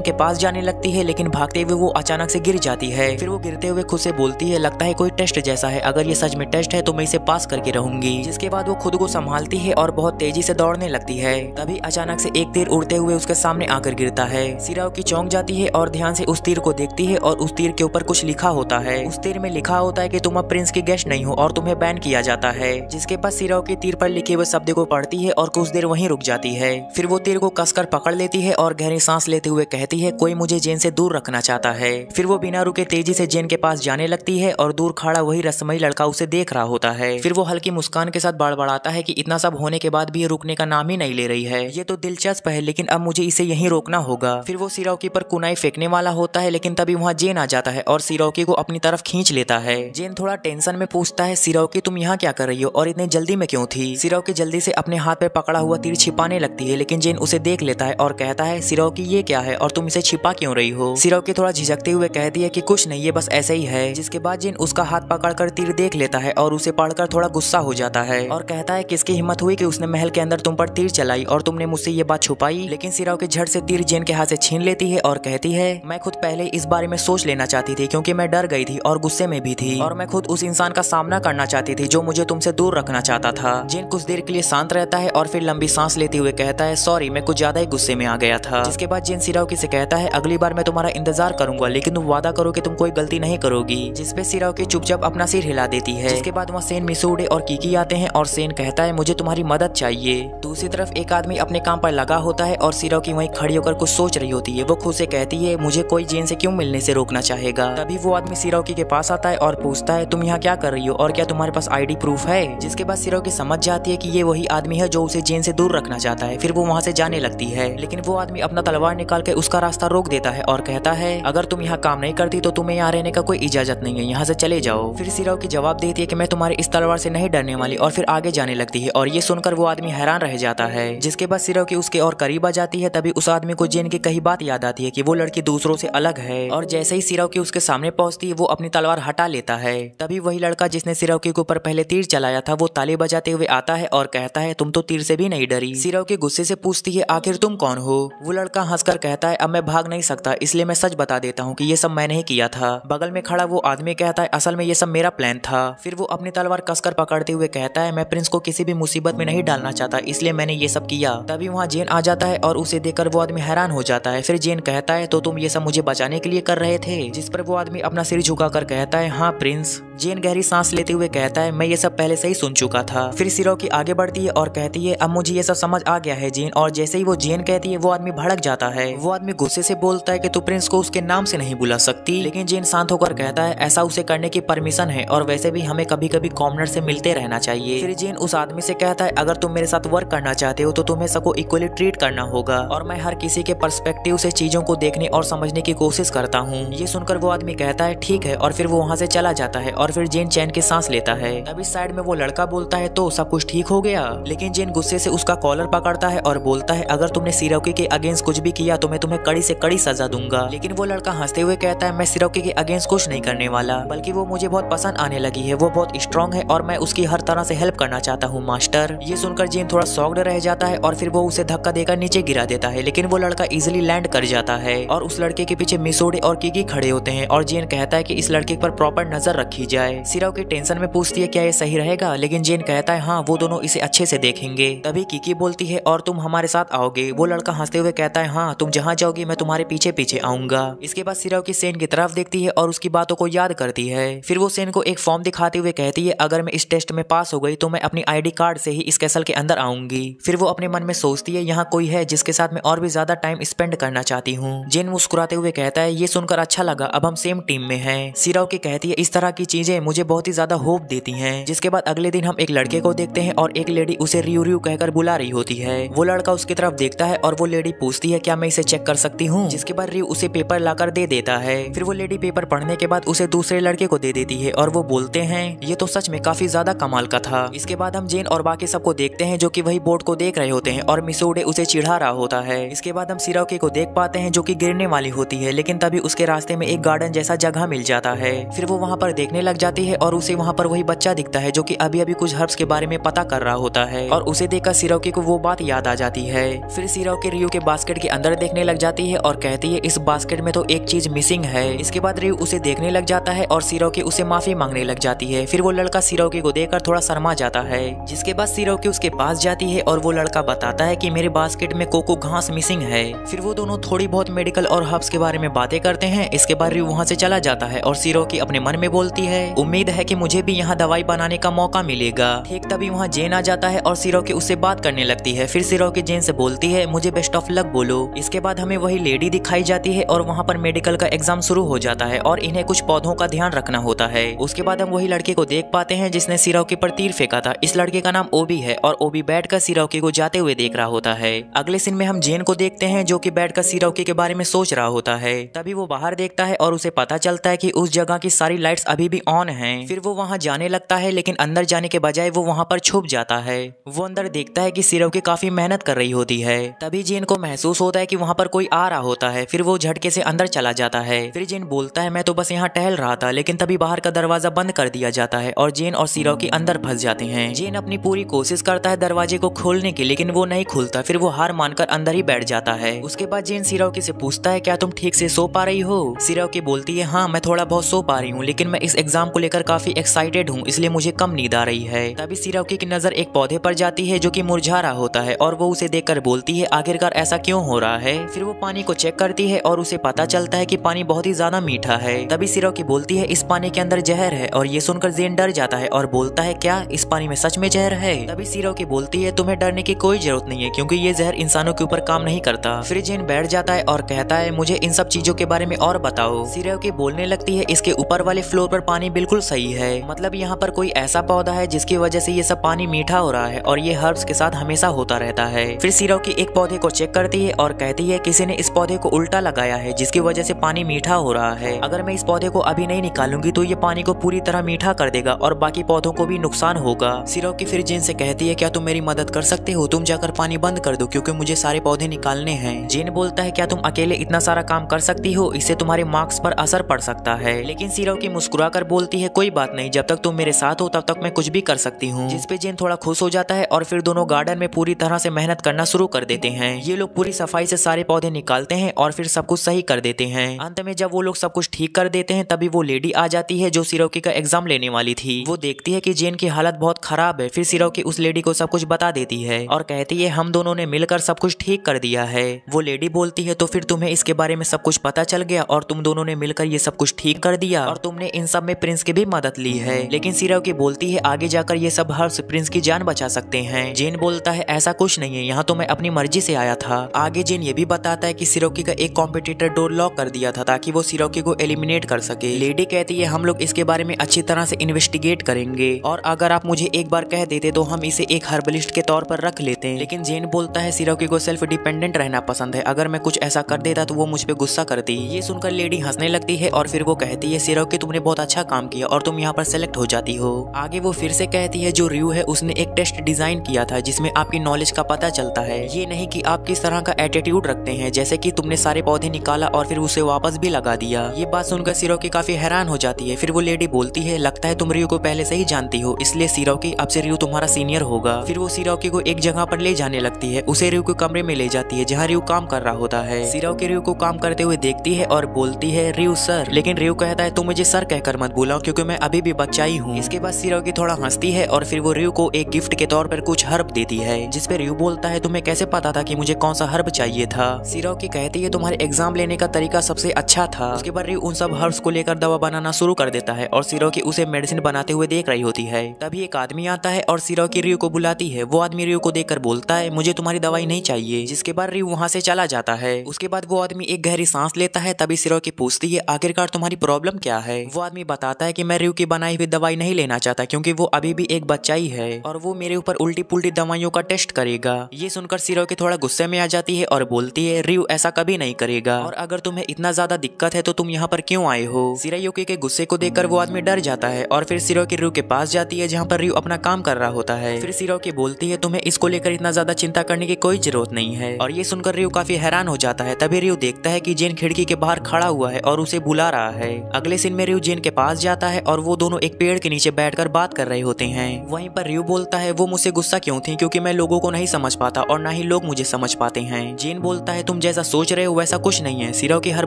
के पास जाने लगती है, लेकिन भागते हुए वो अचानक से गिर जाती है। फिर वो गिरते हुए खुद से बोलती है, लगता है कोई टेस्ट जैसा है, अगर ये सच में टेस्ट है तो मैं इसे पास करके रहूंगी। जिसके बाद वो खुद को संभालती है और बहुत तेजी से दौड़ने लगती है। तभी अचानक से एक तीर उड़ते हुए उसके सामने आकर गिरता है। सिरोकी चौंक जाती है और ध्यान से उस तीर को देखती है और उस तीर के ऊपर कुछ लिखा होता है। उस तीर में लिखा होता है कि तुम अब प्रिंस की गेस्ट नहीं हो और तुम्हें बैन किया जाता है। जिसके बाद सिरोकी तीर पर लिखे हुए शब्द को पढ़ती है और कुछ देर वहीं रुक जाती है। फिर वो तीर को कसकर पकड़ लेती है और गहरी सांस लेते हुए कहती है, कोई मुझे जेन से दूर रखना चाहता है। फिर वो बिना रुके तेजी से जेन के पास जाने लगती है और दूर खड़ा वही रसमई लड़का उसे देख रहा होता है। फिर वो हल्की मुस्कान के साथ बड़बड़ाता है कि इतना सब होने के बाद भी ये रुकने का नाम ही नहीं ले रही है। ये तो दिलचस्प है, लेकिन अब मुझे इसे यहीं रोकना होगा। फिर वो सिरोकी पर कुनाई फेंकने वाला होता है, लेकिन तभी वहाँ जेन आ जाता है और सिरोकी को अपनी तरफ खींच लेता है। जेन थोड़ा टेंशन में पूछता है, सिरोकी तुम यहाँ क्या कर रही हो और इतने जल्दी में क्यों थी? सिरोकी जल्दी से अपने हाथ पे पकड़ा हुआ तीर छिपाने लगती है, लेकिन जेन उसे देख लेता है और कहता है, सिरोकी ये क्या है और तुम इसे छिपा क्यों रही हो? सिरोकी थोड़ा झिझकते हुए कहती है कि कुछ नहीं, ये बस ऐसे ही है। जिसके बाद जेन उसका हाथ पकड़कर तीर देख लेता है और उसे पढ़कर थोड़ा गुस्सा हो जाता है और कहता है, किसकी हिम्मत हुई कि उसने महल के अंदर तुम पर तीर चलाई और तुमने मुझसे ये बात छुपाई? लेकिन सिरोकी झट से तीर जेन के हाथ से छीन लेती है और कहती है, मैं खुद पहले इस बारे में सोच लेना चाहती थी, क्योंकि मैं डर गई थी और गुस्से में भी थी और मैं खुद उस इंसान का सामना करना चाहती थी जो मुझे तुमसे दूर रखना चाहता था। जेन कुछ देर के लिए शांत रहता है और फिर लंबी सांस लेते हुए कहता है, सॉरी, मैं कुछ ज्यादा ही गुस्से में आ गया था। जिसके बाद जेन सिरोकी से कहता है, अगली बार मैं तुम्हारा इंतजार करूंगा, लेकिन तुम वादा करो कि तुम कोई गलती नहीं करोगी। जिसपे सिरोकी चुपचाप अपना सिर हिला देती है। जिसके बाद वहाँ सेन, मिसूडे और कीकी आते हैं और सेन कहता है, मुझे तुम्हारी मदद चाहिए। दूसरी तरफ एक आदमी अपने काम पर लगा होता है और सिरोकी वहीं खड़ी होकर कुछ सोच रही होती है। वो खुद से कहती है, मुझे कोई जेन से क्यों मिलने से रोकना चाहेगा? तभी वो आदमी सिरोकी के पास आता है और पूछता है, तुम यहाँ क्या कर रही हो और क्या तुम्हारे पास आईडी प्रूफ है? जिसके बाद सिरोकी समझ जाती है कि ये वही आदमी है जो उसे जेन से दूर रखना चाहता है। फिर वो वहाँ से जाने लगती है, लेकिन वो आदमी अपना तलवार निकाल के उसका रास्ता रोक देता है और कहता है, अगर तुम यहाँ काम नहीं करती तो तुम्हें यहाँ रहने का कोई इजाजत नहीं है, यहाँ से चले जाओ। फिर सिरोकी जवाब देती है कि मैं तुम्हारी इस तलवार से नहीं डरने वाली और फिर आगे जाने लगती है और ये सुनकर वो आदमी हैरान रह जाता है। जिसके बाद सिरोकी उसके और करीब आ जाती है। तभी उस आदमी को जेन की कही बात याद आती है कि वो लड़की दूसरों से अलग है और जैसे ही सिरोकी उसके सामने पहुंचती है वो अपनी तलवार हटा लेता है। तभी वही लड़का जिसने सिरोकी के ऊपर पहले तीर चलाया था वो ताली बजाते हुए आता है और कहता है, तुम तो तीर से भी नहीं डरी। सिरोकी गुस्से से पूछती है, आखिर तुम कौन हो? वो लड़का हंसकर कहता है, अब मैं भाग नहीं सकता, इसलिए मैं सच बता देता हूँ कि ये सब मैंने ही किया था। बगल में खड़ा वो आदमी कहता है, असल में ये सब मेरा प्लान था। फिर वो अपनी तलवार कसकर पकड़ते हुए कहता है, मैं प्रिंस को किसी भी मुसीबत में नहीं डालना चाहता, इसलिए मैंने ये सब किया। तभी वहाँ जेन आ जाता है और उसे देखकर वो आदमी हैरान हो जाता है। फिर जेन कहता है, तो तुम ये सब मुझे बचाने के लिए कर रहे थे? जिस पर वो आदमी अपना सिर झुकाकर कहता है, हाँ प्रिंस। जेन गहरी सांस लेते हुए कहता है, मैं ये सब पहले से ही सुन चुका था। फिर सिरोकी आगे बढ़ती है और कहती है, अब मुझे ये सब समझ आ गया है जेन। और जैसे ही वो जेन कहती है वो आदमी भड़क जाता है। वो आदमी गुस्से से बोलता है कि तू प्रिंस को उसके नाम से नहीं बुला सकती। लेकिन जेन शांत होकर कहता है, ऐसा उसे करने की परमिशन है और वैसे भी हमें कभी कभी कॉमनर से मिलते रहना चाहिए। फिर जेन उस आदमी से कहता है, अगर तुम मेरे साथ वर्क करना चाहते हो तो तुम्हें सबको इक्वली ट्रीट करना होगा और मैं हर किसी के पर्सपेक्टिव से चीजों को देखने और समझने की कोशिश करता हूँ। ये सुनकर वो आदमी कहता है, ठीक है, और फिर वो वहाँ से चला जाता है और फिर जेन चैन की सांस लेता है। तभी साइड में वो लड़का बोलता है, तो सब कुछ ठीक हो गया? लेकिन जेन गुस्से से उसका कॉलर पकड़ता है और बोलता है, अगर तुमने सिरोकी के अगेंस्ट कुछ भी किया तो मैं तुम्हें कड़ी से कड़ी सजा दूंगा। लेकिन वो लड़का हंसते हुए कहता है, मैं सिरोकी के अगेंस्ट कुछ नहीं करने वाला, बल्कि वो मुझे बहुत पसंद आने लगी है, वो बहुत स्ट्रांग है और मैं उसकी हर तरह से हेल्प करना चाहता हूँ मास्टर। ये सुनकर जेन थोड़ा शॉक्ड रह जाता है और फिर वो उसे धक्का देकर नीचे गिरा देता है, लेकिन वो लड़का इजिली लैंड कर जाता है और उस लड़के के पीछे मिसूडे और कीकी खड़े होते हैं और जेन कहता है कि इस लड़के पर प्रॉपर नजर रखी जाए। सिरोकी टेंशन में पूछती है, क्या ये सही रहेगा? लेकिन जेन कहता है, हाँ, वो दोनों इसे अच्छे से देखेंगे। तभी कीकी बोलती है, और तुम हमारे साथ आओगे? वो लड़का हंसते हुए कहता है, हाँ, तुम जहाँ जाओगी मैं तुम्हारे पीछे पीछे आऊंगा। इसके बाद सिरोकी सेन की तरफ देखती है और उसकी बातों को याद करती है। फिर वो सेन को एक फॉर्म दिखाते हुए कहती है, अगर मैं इस टेस्ट में पास हो गई तो मैं अपनी आईडी कार्ड से ही इस कैसल के अंदर आऊंगी। फिर वो अपने मन में सोचती है, यहाँ कोई है जिसके साथ मैं और भी ज्यादा टाइम स्पेंड करना चाहती हूँ। जेन मुस्कुराते हुए कहता है, ये सुनकर अच्छा लगा, अब हम सेम टीम में हैं। सिरोकी कहती है, इस तरह की चीजें मुझे बहुत ही ज्यादा होप देती हैं। जिसके बाद अगले दिन हम एक लड़के को देखते हैं और एक लेडी उसे रियू रियू कहकर बुला रही होती है। वो लड़का उसकी तरफ देखता है और वो लेडी पूछती है, क्या मैं इसे चेक कर सकती हूँ? जिसके बाद रियू उसे पेपर लाकर दे देता है। फिर वो लेडी पेपर पढ़ने के बाद उसे दूसरे लड़के को दे देती है और वो बोलते हैं, ये तो सच में काफी ज्यादा कमाल का था। इसके बाद हम जेन और बाकी सबको देखते हैं जो कि वही बोर्ड को देख रहे होते हैं और मिसूडे उसे चिढ़ा रहा होता है। इसके बाद हम सिरोकी को देख पाते हैं जो कि गिरने वाली होती है, लेकिन तभी उसके रास्ते में एक गार्डन जैसा जगह मिल जाता है। फिर वो वहाँ पर देखने लग जाती है और उसे वहाँ पर वही बच्चा दिखता है जो कि अभी अभी कुछ हर्ब्स के बारे में पता कर रहा होता है और उसे उसे देखकर सिरोकी को वो बात याद आ जाती है। फिर सिरोकी रियू के बास्केट के अंदर देखने लग जाती है और कहती है इस बास्केट में तो एक चीज मिसिंग है। इसके बाद रियू उसे देखने लग जाता है और सिरोकी उसे माफी मांगने लग जाती है। फिर वो लड़का सिरोकी को देखकर थोड़ा शर्मा जाता है, जिसके बाद सिरोकी उसके पास जाती है और वो लड़का बताता है कि मेरे बास्केट में कोको घास मिसिंग है। फिर वो दोनों थोड़ी बहुत मेडिकल और हर्ब्स के बारे में बातें करते हैं। इसके बाद रियू वहाँ से चला जाता है और सिरोकी अपने मन में बोलती है उम्मीद है कि मुझे भी यहाँ दवाई बनाने का मौका मिलेगा। ठीक तभी वहाँ जेन आ जाता है और सिरोकी उससे बात करने लगती है। फिर सिरोकी जेन से बोलती है मुझे बेस्ट ऑफ लक बोलो। इसके बाद हमें वही लेडी दिखाई जाती है और वहाँ पर मेडिकल का एग्जाम शुरू हो जाता है और इन्हें कुछ पौधों का ध्यान रखना होता है। उसके बाद हम वही लड़के को देख पाते हैं जिसने सिरोकी पर तीर फेंका था। इस लड़के का नाम ओबी है और ओबी बैठकर सिरोकी को जाते हुए देख रहा होता है। अगले सीन में हम जेन को देखते हैं जो कि बैठकर सिरोकी के बारे में सोच रहा होता है। तभी वो बाहर देखता है और उसे पता चलता है कि उस जगह की सारी लाइट्स अभी भी ऑन हैं। फिर वो वहाँ जाने लगता है लेकिन अंदर जाने के बजाय वो वहाँ पर छुप जाता है। वो अंदर देखता है कि सिरोकी काफी मेहनत कर रही होती है। तभी जेन को महसूस होता है कि वहाँ पर कोई आ रहा होता है। फिर वो झटके से अंदर चला जाता है। फिर जेन बोलता है मैं तो बस यहाँ टहल रहा था, लेकिन तभी बाहर का दरवाजा बंद कर दिया जाता है और जेन और सिरोकी अंदर फंस जाते हैं। जेन अपनी पूरी कोशिश करता है दरवाजे को खोलने की, लेकिन वो नहीं खुलता। फिर वो हार मानकर अंदर ही बैठ जाता है। उसके बाद जेन सिरोकी से पूछता है क्या तुम ठीक से सो पा रही हो? सिरोकी बोलती है हाँ मैं थोड़ा बहुत सो पा रही हूँ, लेकिन मैं इस एग्जाम को लेकर काफी एक्साइटेड हूँ, इसलिए मुझे कम नींद आ रही है। तभी सिरोकी की नजर एक पौधे पर जाती है जो कि मुरझा रहा होता है और वो उसे देखकर बोलती है आखिरकार ऐसा क्यों हो रहा है। फिर वो पानी को चेक करती है और उसे पता चलता है कि पानी बहुत ही ज्यादा मीठा है। तभी सिरोकी बोलती है इस पानी के अंदर जहर है और ये सुनकर जेन डर जाता है और बोलता है क्या इस पानी में सच में जहर है? तभी सिरोकी बोलती है तुम्हें डरने की कोई जरूरत नहीं है क्योंकि ये जहर इंसानों के ऊपर काम नहीं करता। फिर जेन बैठ जाता है और कहता है मुझे इन सब चीजों के बारे में और बताओ। सिरोकी बोलने लगती है इसके ऊपर वाले फ्लोर पर पानी बिल्कुल सही है, मतलब यहाँ पर कोई ऐसा पौधा है जिसकी वजह से ये सब पानी मीठा हो रहा है और ये हर्ब्स के साथ हमेशा होता रहता है। फिर सिरोकी एक पौधे को चेक करती है और कहती है किसी ने इस पौधे को उल्टा लगाया है जिसकी वजह से पानी मीठा हो रहा है। अगर मैं इस पौधे को अभी नहीं निकालूंगी तो ये पानी को पूरी तरह मीठा कर देगा और बाकी पौधों को भी नुकसान होगा। सिरोकी फिर जेन से कहती है क्या तुम मेरी मदद कर सकते हो? तुम जाकर पानी बंद कर दो क्योंकि मुझे सारे पौधे निकालने हैं। जेन बोलता है क्या तुम अकेले इतना सारा काम कर सकती हो? इससे तुम्हारे मार्क्स पर असर पड़ सकता है। लेकिन सिरोकी मुस्कुरा कर बोलती है कोई बात नहीं, जब तक तुम मेरे साथ हो तब तक मैं कुछ भी कर सकती हूँ। जिसपे जेन थोड़ा खुश हो जाता है और फिर दोनों गार्डन में पूरी तरह से मेहनत करना शुरू कर देते हैं। ये लोग पूरी सफाई से सारे पौधे निकालते हैं और फिर सब कुछ सही कर देते हैं। अंत में जब वो लोग सब कुछ ठीक कर देते हैं तभी वो लेडी आ जाती है जो सिरोकी का एग्जाम लेने वाली थी। वो देखती है कि जेन की हालत बहुत खराब है। फिर सिरोकी उस लेडी को सब कुछ बता देती है और कहती है हम दोनों ने मिलकर सब कुछ ठीक कर दिया है। वो लेडी बोलती है तो फिर तुम्हें इसके बारे में सब कुछ पता चल गया और तुम दोनों ने मिलकर ये सब कुछ ठीक कर दिया और तुमने इन सब में प्रिंस की भी मदद ली है। लेकिन सिरोकी बोलती है आगे जाकर ये सब हर्ब्स प्रिंस की जान बचा सकते हैं। जेन बोलता है ऐसा कुछ नहीं है, यहाँ तो मैं अपनी मर्जी से आया था। आगे जेन ये भी बताता है कि सिरोकी का एक कॉम्पिटिटर डोर लॉक कर दिया था ताकि वो सिरोकी को एलिमिनेट कर सके। लेडी कहती है हम लोग इसके बारे में अच्छी तरह से इन्वेस्टिगेट करेंगे और अगर आप मुझे एक बार कह देते तो हम इसे एक हर्बलिस्ट के तौर पर रख लेते हैं। लेकिन जेन बोलता है सिरोकी को सेल्फ डिपेंडेंट रहना पसंद है, अगर मैं कुछ ऐसा कर देता तो वो मुझ पे गुस्सा करती। ये सुनकर लेडी हंसने लगती है और फिर वो कहती है सिरोकी तुमने बहुत अच्छा काम किया और तुम यहाँ पर सेलेक्ट हो जाती हो। आगे वो फिर से कहती है जो रियू है उसने एक टेस्ट डिजाइन किया था जिसमें आपकी नॉलेज का पता चलता है, ये नहीं कि आप किस तरह का एटीट्यूड रखते हैं, जैसे कि तुमने सारे पौधे निकाला और फिर उसे वापस भी लगा दिया। ये बात सुनकर सिरोकी काफी हैरान हो जाती है। फिर वो लेडी बोलती है लगता है तुम रियू को पहले से ही जानती हो, इसलिए सिरोकी अब से रियू तुम्हारा सीनियर होगा। फिर वो सिरोकी को एक जगह पर ले जाने लगती है, उसे रियू के कमरे में ले जाती है जहाँ रियू काम कर रहा होता है। सिरोकी रियू को काम करते हुए देखती है और बोलती है रियू सर, लेकिन रियू कहता है तुम मुझे सर कहकर मत बुलाओ क्योंकि मैं अभी भी बच्चा ही हूँ। इसके बाद सिरोकी थोड़ा हंसती है और फिर वो रियू को एक गिफ्ट के तौर पर कुछ हर्ब देती है, जिसपे रियू बोलता है तुम्हें कैसे पता था कि मुझे कौन सा हर्ब चाहिए था? सिरोकी कहती है तुम्हारे एग्जाम लेने का तरीका सबसे अच्छा था। उसके बाद रियू उन सब हर्ब्स को लेकर दवा बनाना शुरू कर देता है और सिरोकी उसे मेडिसिन बनाते हुए देख रही होती है। तभी एक आदमी आता है और सिरोकी रियू को बुलाती है। वो आदमी रियू को देखकर बोलता है मुझे तुम्हारी दवाई नहीं चाहिए, जिसके बाद रियू वहाँ से चला जाता है। उसके बाद वो आदमी एक गहरी सांस लेता है। तभी सिरोकी पूछती है आखिरकार तुम्हारी प्रॉब्लम क्या है? वो आदमी बताता है कि मैं रियू की बनाई हुई दवाई नहीं लेना चाहता क्योंकि वो अभी भी एक बच्चा ही है और वो मेरे ऊपर उल्टी पुल्टी दवाइयों का टेस्ट करेगा। ये सुनकर सिरोकी थोड़ा गुस्से में आ जाती है और बोलती है रियू ऐसा कभी नहीं करेगा और अगर तुम्हें इतना ज्यादा दिक्कत है तो तुम यहाँ पर क्यों आए हो? सिरोकी के गुस्से को देखकर वो आदमी डर जाता है और फिर सिरोकी रियू के पास जाती है जहाँ पर रियू अपना काम कर रहा होता है। फिर सिरोकी बोलती है तुम्हें इसको लेकर इतना ज्यादा चिंता करने की कोई जरूरत नहीं है और ये सुनकर रियू काफी हैरान हो जाता है। तभी रियू देखता है कि जेन खिड़की के बाहर खड़ा हुआ है और उसे बुला रहा है। अगले सीन में रियू जेन के पास जाता है और वो दोनों एक पेड़ के नीचे बैठकर बात कर रहे होते हैं। वहीं पर रियू बोलता है वो मुझसे गुस्सा ऐसा क्यों थी, क्योंकि मैं लोगों को नहीं समझ पाता और ना ही लोग मुझे समझ पाते हैं। जेन बोलता है तुम जैसा सोच रहे हो वैसा कुछ नहीं है, सिरो की हर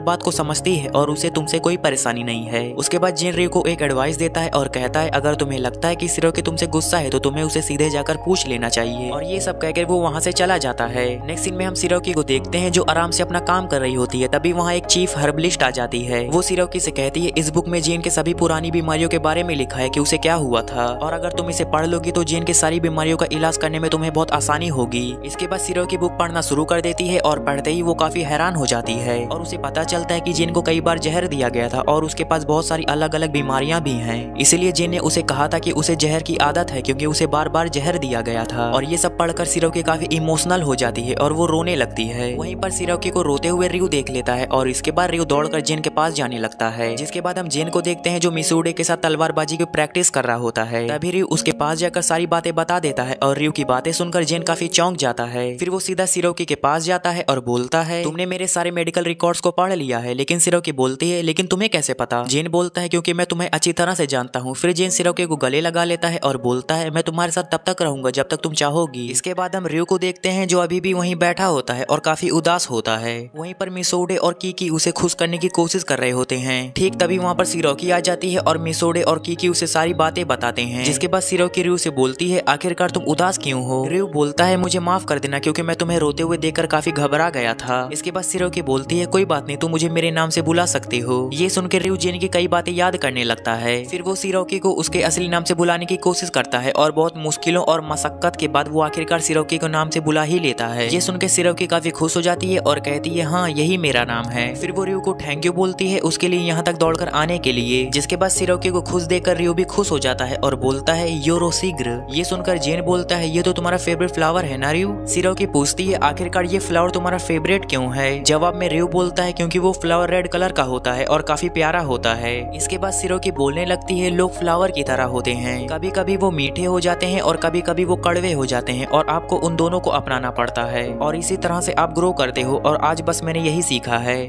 बात को समझती है और उसे तुमसे कोई परेशानी नहीं है। उसके बाद जेन रियो को एक एडवाइस देता है और कहता है अगर तुम्हें लगता है कि सिरो की तुमसे गुस्सा है तो तुम्हें उसे सीधे जाकर पूछ लेना चाहिए, और ये सब कहकर वो वहाँ से चला जाता है। नेक्स्ट सीन में हम सिरोकी को देखते हैं जो आराम से अपना काम कर रही होती है। तभी वहाँ एक चीफ हर्बलिस्ट आ जाती है। वो सिरोकी से कहती है इस बुक में जेन के सभी पुरानी बीमारियों के बारे में लिखा है कि उसे क्या हुआ था, और अगर तुम इसे पढ़ लोगी तो जेन की सारी बीमारियों का इलाज करने में तुम्हें बहुत आसानी होगी। इसके बाद सिरोकी बुक पढ़ना शुरू कर देती है और पढ़ते ही वो काफी हैरान हो जाती है और उसे पता चलता है कि जेन को कई बार जहर दिया गया था और उसके पास बहुत सारी अलग अलग बीमारियां भी हैं। इसलिए जेन ने उसे कहा था कि उसे जहर की आदत है क्योंकि उसे बार बार जहर दिया गया था। और ये सब पढ़कर सिरोकी काफी इमोशनल हो जाती है और वो रोने लगती है। वहीं पर सिरोकी को रोते हुए रियो देख लेता है और इसके बाद रियो दौड़कर जेन के पास जाने लगता है। जिसके बाद हम जेन को देखते हैं जो मिसूडे के साथ तलवारबाजी की प्रैक्टिस कर रहा होता है। तभी रियो उसके पास जाकर सारी बातें बता देता है और रियो की बातें सुनकर जेन काफी चौंक जाता है। फिर वो सीधा सिरोकी के पास जाता है और बोलता है तुमने मेरे सारे मेडिकल रिकॉर्ड्स को पढ़ लिया है। लेकिन सिरोकी बोलती है लेकिन तुम्हें कैसे पता? जेन बोलता है क्योंकि मैं तुम्हें अच्छी तरह से जानता हूँ। फिर जेन सिरोकी को गले लगा लेता है और बोलता है मैं तुम्हारे साथ तब तक रहूंगा जब तक तुम चाहोगी। इसके बाद हम रियो को देखते हैं जो अभी भी वहीं बैठा होता है और काफी उदास होता है। वहीं पर मिसोडे और कीकी उसे खुश करने की कोशिश कर रहे होते हैं। ठीक तभी वहाँ पर सिरोकी आ जाती है और मिसोडे और कीकी उसे सारी बातें बताते हैं। जिसके बाद सिरोकी रियो से बोलती है आखिरकार तुम उदास क्यों हो? रियो बोलता है मुझे माफ कर देना क्योंकि मैं तुम्हें रोते हुए देखकर काफी घबरा गया था। इसके बाद सिरोकी बोलती है कोई बात नहीं, तुम मुझे मेरे नाम से बुला सकते हो। ये सुनकर रियो जेन की कई बातें याद करने लगता है। फिर वो सिरोकी को उसके असली नाम से बुलाने की कोशिश करता है और बहुत मुश्किलों और मशक्कत के बाद वो आखिरकार सिरोकी को नाम से बुला ही लेता है। ये सुनकर सिरोकी काफी खुश हो जाती है और कहती है हाँ यही मेरा नाम है। फिर वो रियो को थैंक यू बोलती है उसके लिए यहाँ तक दौड़कर आने के लिए। जिसके बाद सिरोकी को खुश देखकर रियो भी खुश हो जाता है और बोलता है योरो शीघ्र। ये सुनकर जेन बोलता है ये तो तुम्हारा फेवरेट फ्लावर है ना रियो? सिरोकी पूछती है आखिरकार ये फ्लावर तुम्हारा फेवरेट क्यों है? जवाब में रियो बोलता है क्योंकि वो फ्लावर रेड कलर का होता है और काफी प्यारा होता है। इसके बाद सिरोकी बोलने लगती है लोग फ्लावर की तरह होते हैं, कभी कभी वो मीठे हो जाते हैं और कभी कभी वो कड़वे हो जाते हैं और आपको उन दोनों को अपनाना पड़ता है और इसी तरह से आप ग्रो करते हो और आज बस मैंने यही सीखा है।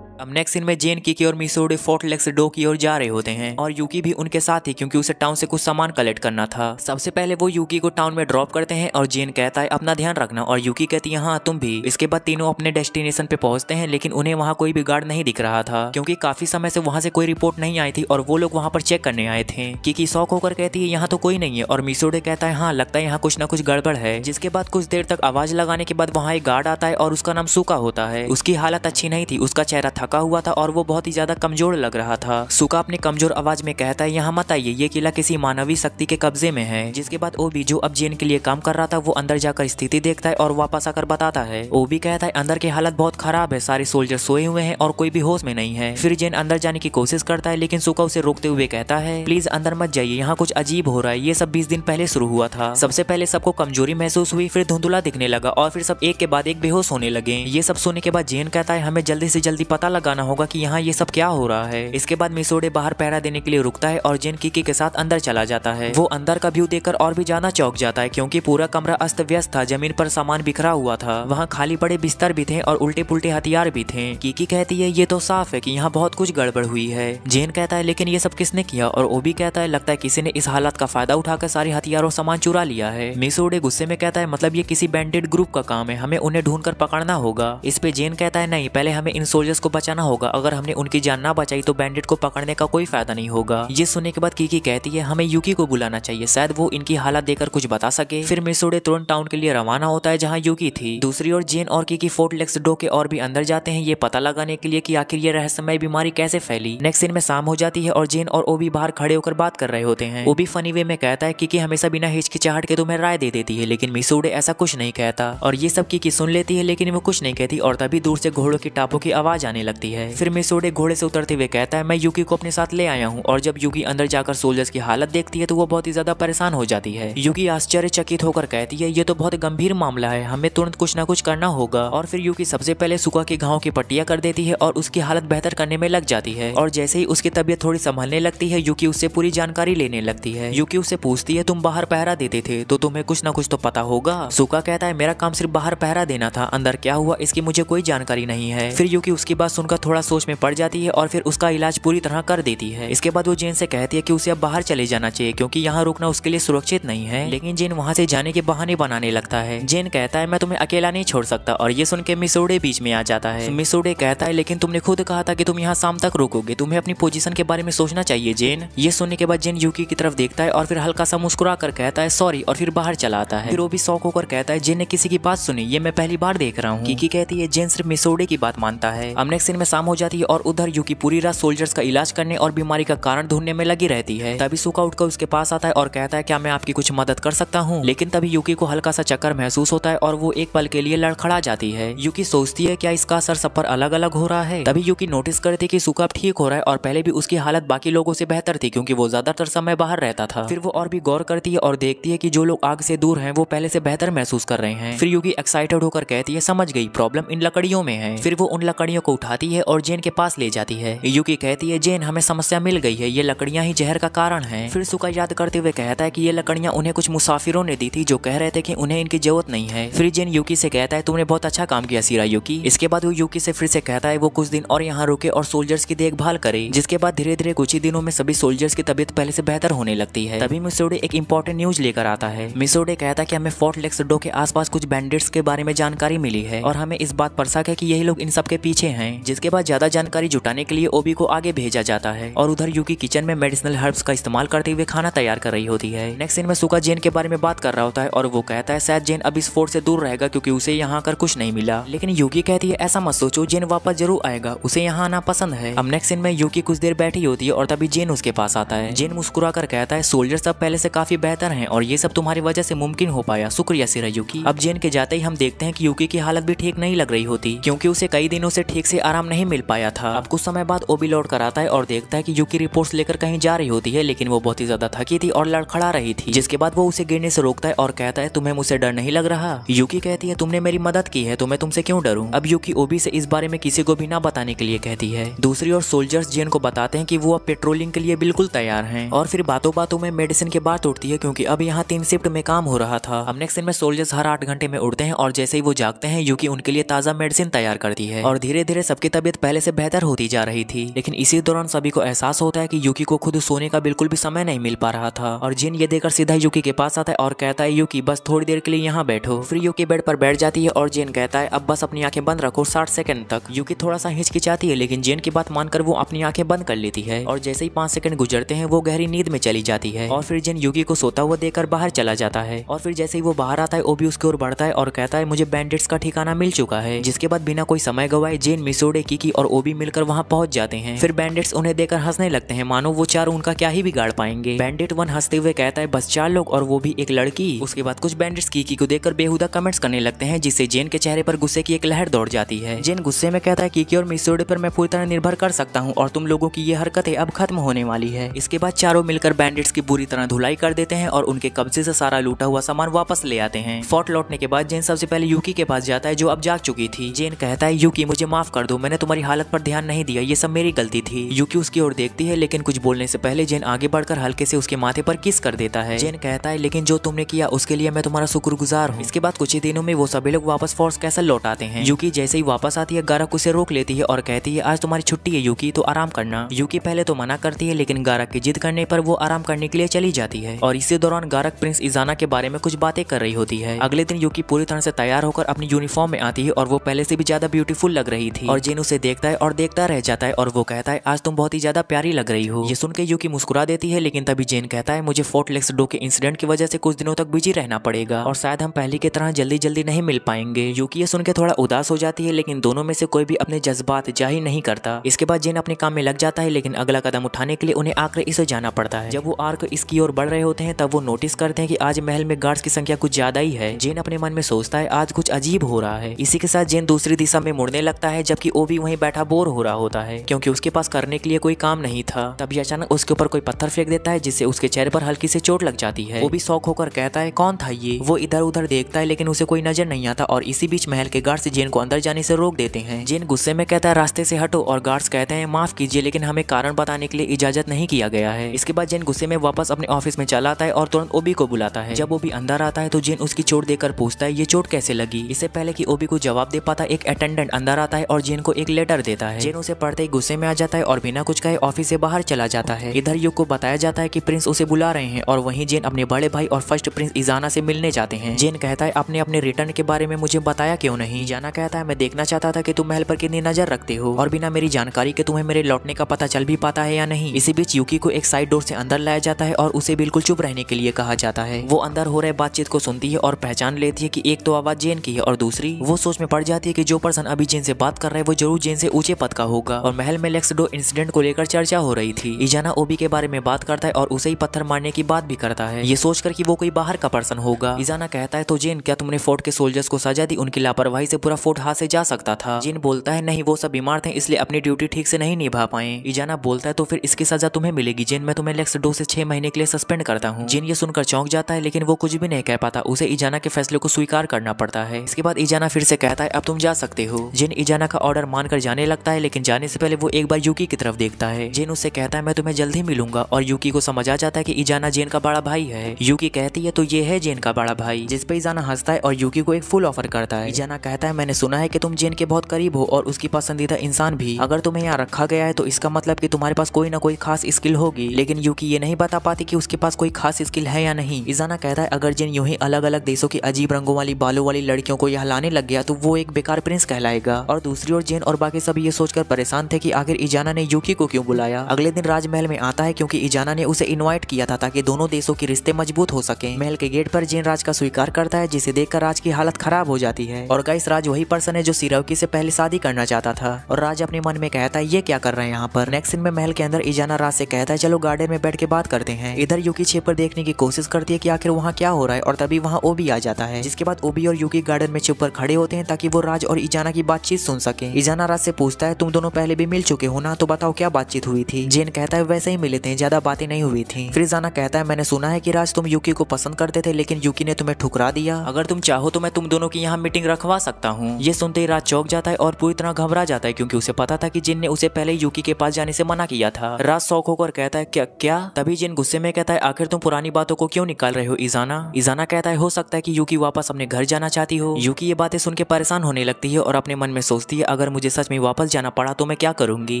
अब नेक्स्ट सीन में जेन, कीकी और मिसोडे फोर्ट लेक्स डो की ओर जा रहे होते हैं और यूकी भी उनके साथ ही क्योंकि उसे टाउन से कुछ सामान कलेक्ट करना था। सबसे पहले वो यूकी को टाउन में ड्रॉप करते हैं और जेन कहता है अपना ध्यान रखना और यूकी कहती है हाँ तुम भी। इसके बाद तीनों अपने डेस्टिनेशन पे पहुंचते हैं लेकिन उन्हें वहाँ कोई भी गार्ड नहीं दिख रहा था क्योंकि काफी समय से वहाँ से कोई रिपोर्ट नहीं आई थी और वो लोग वहाँ पर चेक करने आए थे। कीकी शॉक होकर कहती है यहाँ तो कोई नहीं है और मिसोडे कहता है हाँ लगता है यहाँ कुछ ना कुछ गड़बड़ है। जिसके बाद कुछ देर तक आवाज लगाने के बाद वहाँ एक गार्ड आता है और उसका नाम सुका होता है। उसकी हालत अच्छी नहीं थी, उसका चेहरा थका हुआ था और वो बहुत ही ज्यादा कमजोर लग रहा था। सुका अपने कमजोर आवाज में कहता है यहाँ मत आइए, ये किला किसी मानवीय शक्ति के कब्जे में है। जिसके बाद ओबी जो अब जेन के लिए काम कर रहा था वो अंदर जाकर स्थिति देखता है और वापस आकर बताता है। ओबी कहता है अंदर की हालत बहुत खराब है, सारे सोल्जर सोए हुए हैं और कोई भी होश में नहीं है। फिर जेन अंदर जाने की कोशिश करता है लेकिन सुका उसे रोकते हुए कहता है प्लीज अंदर मत जाइए, यहाँ कुछ अजीब हो रहा है। ये सब 20 दिन पहले शुरू हुआ था। सबसे पहले सबको कमजोरी महसूस हुई, फिर धुंधला दिखने लगा और फिर सब एक के बाद एक बेहोश होने लगे। ये सब सुनने के बाद जेन कहता है हमें जल्दी से जल्दी पता लगाना होगा कि यहाँ ये सब क्या हो रहा है। इसके बाद मिसोडे बाहर पहरा देने के लिए रुकता है और जेन कीकी के साथ अंदर चला जाता है। वो अंदर का व्यू देखकर और भी ज्यादा चौंक जाता है क्योंकि पूरा कमरा अस्त व्यस्त था, जमीन पर सामान बिखरा हुआ था, वहाँ खाली पड़े बिस्तर भी थे और उल्टे पुल्टे हथियार भी थे। कीकी कहती है ये तो साफ है कि यहाँ बहुत कुछ गड़बड़ हुई है। जेन कहता है लेकिन ये सब किसने किया? और ओबी कहता है लगता है किसी ने इस हालत का फायदा उठाकर सारे हथियार और सामान चुरा लिया है। मिसोडे गुस्से में कहता है मतलब ये किसी बैंडेड ग्रुप का काम है, हमें उन्हें ढूंढकर पकड़ना होगा। इस पे जेन कहता है नहीं, पहले हमें इन सोल्जर्स को बचाना होगा, अगर हमने उनकी जान ना बचाई तो बैंडेड को पकड़ने का कोई फायदा नहीं होगा। ये सुनने के बाद कीकी कहती है हमें यूकी को बुलाना चाहिए, शायद वो इनकी हालत देखकर कुछ बता सके। फिर मिसोडे तुरंत टाउन के लिए रवाना होता है जहाँ यूकी थी। दूसरी ओर जेन और कीकी फोर्ट लेक्स डो के और भी अंदर जाते हैं ये पता लगाने के लिए कि आखिर ये रहस्यमय बीमारी कैसे फैली। नेक्स्ट सीन में शाम हो जाती है और जेन और ओबी बाहर खड़े होकर बात कर रहे होते हैं। ओबी फनी वे में कहता है कीकी हमेशा बिना हिचकिचाहट के तुम्हें राय दे देती है लेकिन मिसोडे ऐसा कुछ नहीं कहता और ये सब कीकी सुन लेती है लेकिन वो कुछ नहीं कहती और तभी दूर से घोड़ों की टापों की आवाज आने लगती है। फिर मिसोडे घोड़े से उतरते हुए कहता है मैं यूकी को अपने साथ ले आया हूँ और जब यूकी अंदर जाकर सोल्जर्स की हालत देखती है तो वो बहुत ही ज्यादा परेशान हो जाती है। यूकी आश्चर्यचकित होकर कहती है ये तो बहुत गंभीर मामला है, हमें तुरंत कुछ ना कुछ करना होगा। और फिर यूकी सबसे पहले सुका के घाव की पट्टियां कर देती है और उसकी हालत बेहतर करने में लग जाती है और जैसे ही उसकी तबीयत थोड़ी संभलने लगती है यूकी उससे पूरी जानकारी लेने लगती है। यूकी उससे पूछती है तुम बाहर पहरा देते थे तो तुम्हें कुछ ना कुछ तो पता होगा। सुका कहता है मेरा काम सिर्फ बाहर पहरा देना था, अंदर क्या हुआ इसकी मुझे कोई जानकारी नहीं है। फिर यूकी उसकी बात सुनकर थोड़ा सोच में पड़ जाती है और फिर उसका इलाज पूरी तरह कर देती है। इसके बाद वो जेन से कहती है कि उसे अब बाहर चले जाना चाहिए क्योंकि यहाँ रुकना उसके लिए सुरक्षित नहीं है। लेकिन जेन वहाँ से जाने के बहाने बनाने लगता है। जेन कहता है मैं तुम्हें अकेला नहीं छोड़ सकता, और ये सुन के मिसोडे बीच में आ जाता है। मिसोडे कहता है लेकिन तुमने खुद कहा था कि तुम यहाँ शाम तक रुकोगे, तुम्हें अपनी पोजीशन के बारे में सोचना चाहिए जेन। ये सुनने के बाद जेन यूकी की तरफ देखता है और फिर हल्का सा मुस्कुरा कर कहता है सॉरी, और फिर बाहर चला आता है। फिर वो भी शौक होकर कहता है जेन ने किसी की बात सुनी, ये मैं पहली बार देख रहा हूँ। कीकी कहती है जेन सिर्फ मिसोडे की बात मानता है। अब नेक्स्ट सीन में शाम हो जाती है और उधर यूकी पूरी रात सोल्जर्स का इलाज करने और बीमारी का कारण ढूंढने में लगी रहती है। तभी सुका उठकर उसके पास आता है और कहता है क्या मैं आपकी कुछ मदद कर सकता हूँ। लेकिन तभी यूकी को हल्का सा चक्कर महसूस होता है और वो एक पल के लिए लड़खड़ा जाती है। यूकी सोचती है क्या इसका असर सब पर अलग अलग हो रहा है। तभी यूकी नोटिस करती है कि सुका अब ठीक हो रहा है और पहले भी उसकी हालत बाकी लोगों से बेहतर थी क्योंकि वो ज्यादातर समय बाहर रहता था। फिर वो और भी गौर करती है और देखती है कि जो लोग आग से दूर हैं वो पहले से बेहतर महसूस कर रहे हैं। फिर यूकी एक्साइटेड होकर कहती है समझ गई, प्रॉब्लम इन लकड़ियों में है। फिर वो उन लकड़ियों को उठाती है और जेन के पास ले जाती है। यूकी कहती है जेन हमें समस्या मिल गई है, ये लकड़ियां ही जहर का कारण है। फिर सुका याद करते हुए कहता है कि ये लकड़ियां उन्हें कुछ मुसाफिरों ने दी थी जो कह रहे थे कि उन्हें इनकी जरूरत नहीं है। फिर जेन यूकी से कहता है तुमने बहुत अच्छा काम किया सीरा यूकी। इसके बाद वो यूकी से फिर से कहता है वो कुछ दिन और यहाँ रुके और सोल्जर्स की देखभाल करे। जिसके बाद धीरे धीरे कुछ ही दिनों में सभी सोल्जर्स की तबीयत पहले से बेहतर होने लगती है। तभी मिसोडे एक इंपॉर्टेंट न्यूज लेकर आता है। मिसोडे कहता है कि हमें फोर्ट लेक्सडो के आसपास कुछ बैंडिट्स के बारे में जानकारी मिली है और हमें इस बात पर शक है कि यही लोग इन सब के पीछे हैं। जिसके बाद ज्यादा जानकारी जुटाने के लिए ओबी को आगे भेजा जाता है और उधर यूकी किचन में मेडिसिनल हर्ब्स का इस्तेमाल करते हुए खाना तैयार कर रही होती है। नेक्स्ट सीन में सुका जेन के बारे में बात कर रहा होता है और वो कहता है शायद जेन अब इस फोर्ट से दूर रहेगा क्योंकि उसे यहाँ आकर कुछ नहीं मिला। लेकिन यूकी कहती है ऐसा मत सोचो, जेन वापस जरूर आएगा, उसे यहाँ आना पसंद है। अब नेक्स्ट सीन में यूकी कुछ देर बैठी होती है और तभी जेन उसके पास आता है। जेन मुस्कुरा कर कहता है सोल्जर्स अब पहले से काफी बेहतर हैं और ये सब तुम्हारी वजह से मुमकिन हो पाया, शुक्रिया सिरा यूकी। अब जेन के जाते ही हम देखते हैं कि यूकी की हालत भी ठीक नहीं लग रही होती क्योंकि उसे कई दिनों से ठीक से आराम नहीं मिल पाया था। अब कुछ समय बाद ओबी लौट कर आता है और देखता है कि यूकी रिपोर्ट्स लेकर कहीं जा रही होती है लेकिन वो बहुत ही ज्यादा थकी थी और लड़खड़ा रही थी। जिसके बाद वो उसे गिरने से रोकता है और कहता है तुम्हें मुझसे डर नहीं लग रहा। यूकी कहती है तुमने मेरी मदद की है तो मैं तुमसे क्यों डरूं। अब यूकी ओबी से इस बारे में किसी को भी ना बताने के लिए कहती है। दूसरी ओर सोल्जर्स जेन को बताते हैं कि वो अब पेट्रोलिंग के लिए बिल्कुल तैयार हैं और फिर बातों बातों में मेडिसिन की बात उठती है क्योंकि अब यहाँ 3 शिफ्ट में काम हो रहा था। अब नेक्स्ट दिन में सोल्जर्स हर 8 घंटे में उठते हैं और जैसे ही वो जागते हैं यूकी उनके लिए ताजा मेडिसिन तैयार करती है और धीरे धीरे सबकी तबीयत पहले से बेहतर होती जा रही थी। लेकिन इसी दौरान सभी को एहसास होता है कि यूकी को खुद सोने का बिल्कुल भी समय नहीं मिल पा रहा था और जिन ये देखकर सीधा यूकी के पास आता है और कहता है यूकी बस थोड़ी देर के लिए यहाँ बैठो। फिर यूकी बेड पर बैठ जाती है और जेन कहता है अब बस अपनी आंखें बंद रखो 60 सेकंड तक। यूकी थोड़ा सा हिचकिचाती है लेकिन जेन की बात मानकर वो अपनी आंखें बंद कर लेती है और जैसे ही 5 सेकंड गुजरते हैं वो गहरी नींद में चली जाती है और फिर जेन यूकी को सोता हुआ देखकर बाहर चला जाता है। और फिर जैसे ही वो बाहर आता है ओबी उसकी ओर बढ़ता है और कहता है मुझे बैंडिट्स का ठिकाना मिल चुका है। जिसके बाद बिना कोई समय गवाए जेन मिसोडे कीकी और ओबी मिलकर वहाँ पहुंच जाते हैं। फिर बैंडिट्स उन्हें देखकर हंसने लगते हैं मानो वो चारों उनका क्या ही बिगाड़ पाएंगे। बैंडिट 1 हंसते हुए कहता है बस 4 लोग और वो भी एक लड़की। उसके बाद कुछ बैंडिट्स कीकी को देखकर बेहुदा कमेंट्स करने लगते हैं जिससे जेन के चेहरे पर गुस्से की एक लहर दौड़ जाती है। जेन गुस्से में कहता है कीकी और मिसोडे पर मैं पूरी तरह निर्भर कर सकता हूँ और तुम लोगों की ये हरकतें अब खत्म होने वाली है। इसके बाद चारों मिलकर बैंडिट्स की बुरी तरह धुलाई कर देते हैं और उनके कब्जे से सारा लूटा हुआ सामान वापस ले आते हैं। फोर्ट लौटने के बाद जेन सबसे पहले यूकी के पास जाता है जो अब जाग चुकी थी। जेन कहता है यूकी मुझे माफ कर दो, मैंने तुम्हारी हालत पर ध्यान नहीं दिया, ये सब मेरी गलती थी। यूकी उसकी ओर देखती है लेकिन कुछ बोलने से पहले जेन आगे बढ़कर हल्के से उसके माथे पर किस कर देता है। जेन कहता है लेकिन जो तुमने किया उसके लिए मैं तुम्हारा शुक्रगुजार हूँ। इसके बाद कुछ ही दिनों में वो सभी लोग वापस फोर्स कैसल लौट आते हैं। यूकी जैसे ही वापस आती है गारक उसे रोक लेती है और कहती है आज तुम्हारी छुट्टी है यूकी, तो आराम करना। यूकी पहले तो मना करती है लेकिन गारक की जिद करने पर वो आराम करने के लिए चली जाती है और इसी दौरान गारक प्रिंस इजाना के बारे में कुछ बातें कर रही होती है। अगले दिन यूकी पूरी तरह से तैयार होकर अपनी यूनिफॉर्म में आती है और वो पहले से भी ज्यादा ब्यूटीफुल लग रही थी और जेन उसे देखता है और देखता रह जाता है और वो कहता है आज तुम बहुत ही ज्यादा प्यारी लग रही हो। ये सुन के यूकी मुस्कुरा देती है लेकिन तभी जेन कहता है मुझे फोर्ट लेक्सडो के इंसिडेंट की वजह से कुछ दिनों तक बिजी रहना पड़ेगा और शायद हम पहले की तरह जल्दी जल्दी नहीं मिल पाएंगे। यूकी ये सुन के थोड़ा उदास हो जाती है लेकिन दोनों में से कोई भी अपने जज्बात जाहिर नहीं करता। इसके बाद जेन अपने काम में लग जाता है लेकिन अगला कदम उठाने के लिए उन्हें आर्क इसे जाना पड़ता है। जब वो आर्क इसकी ओर बढ़ रहे होते हैं तब वो नोटिस करते हैं कि आज महल में गार्ड्स की संख्या कुछ ज्यादा ही है। जेन अपने मन में सोचता है आज कुछ अजीब हो रहा है। इसी के साथ जेन दूसरी दिशा में मुड़ने लगता है जबकि ओबी वहीं बैठा बोर हो रहा होता है क्योंकि उसके पास करने के लिए कोई काम नहीं था। तभी अचानक उसके ऊपर कोई पत्थर फेंक देता है जिससे उसके चेहरे पर हल्की से चोट लग जाती है। ओबी शौक होकर कहता है कौन था ये। वो इधर उधर देखता है लेकिन उसे कोई नजर नहीं आता और इसी बीच महल के गार्ड्स जेन को अंदर जाने से रोक देते हैं। जेन गुस्से में कहता है रास्ते से हटो और गार्ड्स कहते हैं माफ कीजिए लेकिन हमें कारण बताने के लिए इजाजत नहीं किया गया है। इसके बाद जेन गुस्से में वापस अपने ऑफिस में चला आता है और तुरंत ओबी को बुलाता है। जब ओबी अंदर आता है तो जेन उसकी चोट देखकर पूछता है ये चोट कैसे लगी। इससे पहले कि ओबी को जवाब दे पाता एक अटेंडेंट अंदर आता है और जेन को को एक लेटर देता है। जेन उसे पढ़ते ही गुस्से में आ जाता है और बिना कुछ कहे ऑफिस से बाहर चला जाता है। इधर युग को बताया जाता है कि प्रिंस उसे बुला रहे हैं और वहीं जेन अपने बड़े भाई और फर्स्ट प्रिंस इजाना से मिलने जाते हैं। जेन कहता है आपने अपने रिटर्न के बारे में मुझे बताया क्यों नहीं। इजाना कहता है मैं देखना चाहता था कि तुम महल पर कितनी नजर रखते हो और बिना मेरी जानकारी के तुम्हें मेरे लौटने का पता चल भी पाता है या नहीं। इसी बीच यूकी को एक साइड डोर से अंदर लाया जाता है और उसे बिल्कुल चुप रहने के लिए कहा जाता है। वो अंदर हो रहे बातचीत को सुनती है और पहचान लेती है कि एक तो आवाज जेन की है और दूसरी वो सोच में पड़ जाती है कि जो पर्सन अभी जेन से बात कर रहा है वो जरूर जेन से ऊंचे पद का होगा। और महल में लेक्स डो इंसिडेंट को लेकर चर्चा हो रही थी। इजाना ओबी के बारे में बात करता है और उसे ही पत्थर मारने की बात भी करता है, ये सोचकर कि वो कोई बाहर का पर्सन होगा। इजाना कहता है तो जेन क्या तुमने फोर्ट के सोल्जर्स को सजा दी? उनकी लापरवाही से पूरा फोर्ट हाथ से जा सकता था। जेन बोलता है नहीं, वो सब बीमार थे इसलिए अपनी ड्यूटी ठीक से नहीं निभा पाए। इजाना बोलता है तो फिर इसकी सजा तुम्हें मिलेगी जेन, मैं तुम्हें लेक्स डो से 6 महीने के लिए सस्पेंड करता हूँ। जेन ये सुनकर चौंक जाता है लेकिन वो कुछ भी नहीं कह पाता, उसे इजाना के फैसले को स्वीकार करना पड़ता है। इसके बाद इजाना फिर से कहता है अब तुम जा सकते हो। जेन इजाना का ऑर्डर मानकर जाने लगता है लेकिन जाने से पहले वो एक बार यूकी की तरफ देखता है। जेन उससे कहता है मैं तुम्हें जल्द ही मिलूंगा और यूकी को समझ आ जाता है कि इजाना जेन का बड़ा भाई है। यूकी कहती है तो ये है जेन का बड़ा भाई, जिस पे इजाना हंसता है और यूकी को एक फुल ऑफर करता है। इजाना कहता है मैंने सुना है कि तुम जेन के बहुत करीब हो और उसकी पसंदीदा इंसान भी। अगर तुम्हें यहाँ रखा गया है तो इसका मतलब कि तुम्हारे पास कोई ना कोई खास स्किल होगी। लेकिन यूकी ये नहीं बता पाती कि उसके पास कोई खास स्किल है या नहीं। इजाना कहता है अगर जेन यूं ही अलग अलग देशों की अजीब रंगों वाली बालों वाली लड़कियों को यहाँ लाने लग गया तो वो एक बेकार प्रिंस कहलाएगा। और दूसरी ओर जेन और बाकी सभी ये सोचकर परेशान थे कि आखिर इजाना ने यूकी को क्यों बुलाया। अगले दिन राजमहल में आता है क्योंकि इजाना ने उसे इनवाइट किया था ताकि दोनों देशों के रिश्ते मजबूत हो सके। महल के गेट पर जेन राज का स्वीकार करता है जिसे देखकर राज की हालत खराब हो जाती है। और गाइस राज वही पर्सन है जो सिराउकी से पहले शादी करना चाहता था और राज अपने मन में कहता है ये क्या कर रहे हैं यहाँ पर। नेक्स्ट सीन में महल के अंदर इजाना राज से कहता है चलो गार्डन में बैठ के बात करते हैं। इधर यूकी छेप पर देखने की कोशिश करती है कि आखिर वहाँ क्या हो रहा है और तभी वहाँ ओबी आ जाता है। जिसके बाद ओबी और यूकी गार्डन में चुप कर खड़े होते हैं ताकि वो राज और इजाना की बातचीत सुन सके। इजाना राज से पूछता है तुम दोनों पहले भी मिल चुके हो ना, तो बताओ क्या बातचीत हुई थी। जेन कहता है वैसे ही मिले थे, ज्यादा बातें नहीं हुई थी। फिर इजाना कहता है मैंने सुना है कि राज तुम यूकी को पसंद करते थे लेकिन यूकी ने तुम्हें ठुकरा दिया। अगर तुम चाहो तो मैं तुम दोनों की यहाँ मीटिंग रखवा सकता हूँ। ये सुनते ही राज चौंक जाता है और पूरी तरह घबरा जाता है क्योंकि उसे पता था कि जिन ने उसे पहले यूकी के पास जाने से मना किया था। राज शौक होकर कहता है क्या? तभी जिन गुस्से में कहता है आखिर तुम पुरानी बातों को क्यों निकाल रहे हो इजाना। इजाना कहता है हो सकता है कि यूकी वापस अपने घर जाना चाहती हो। यूकी ये बातें सुन के परेशान होने लगती है और अपने मन में सोचती है अगर मुझे सच में वापस जाना पड़ा तो मैं क्या करूंगी।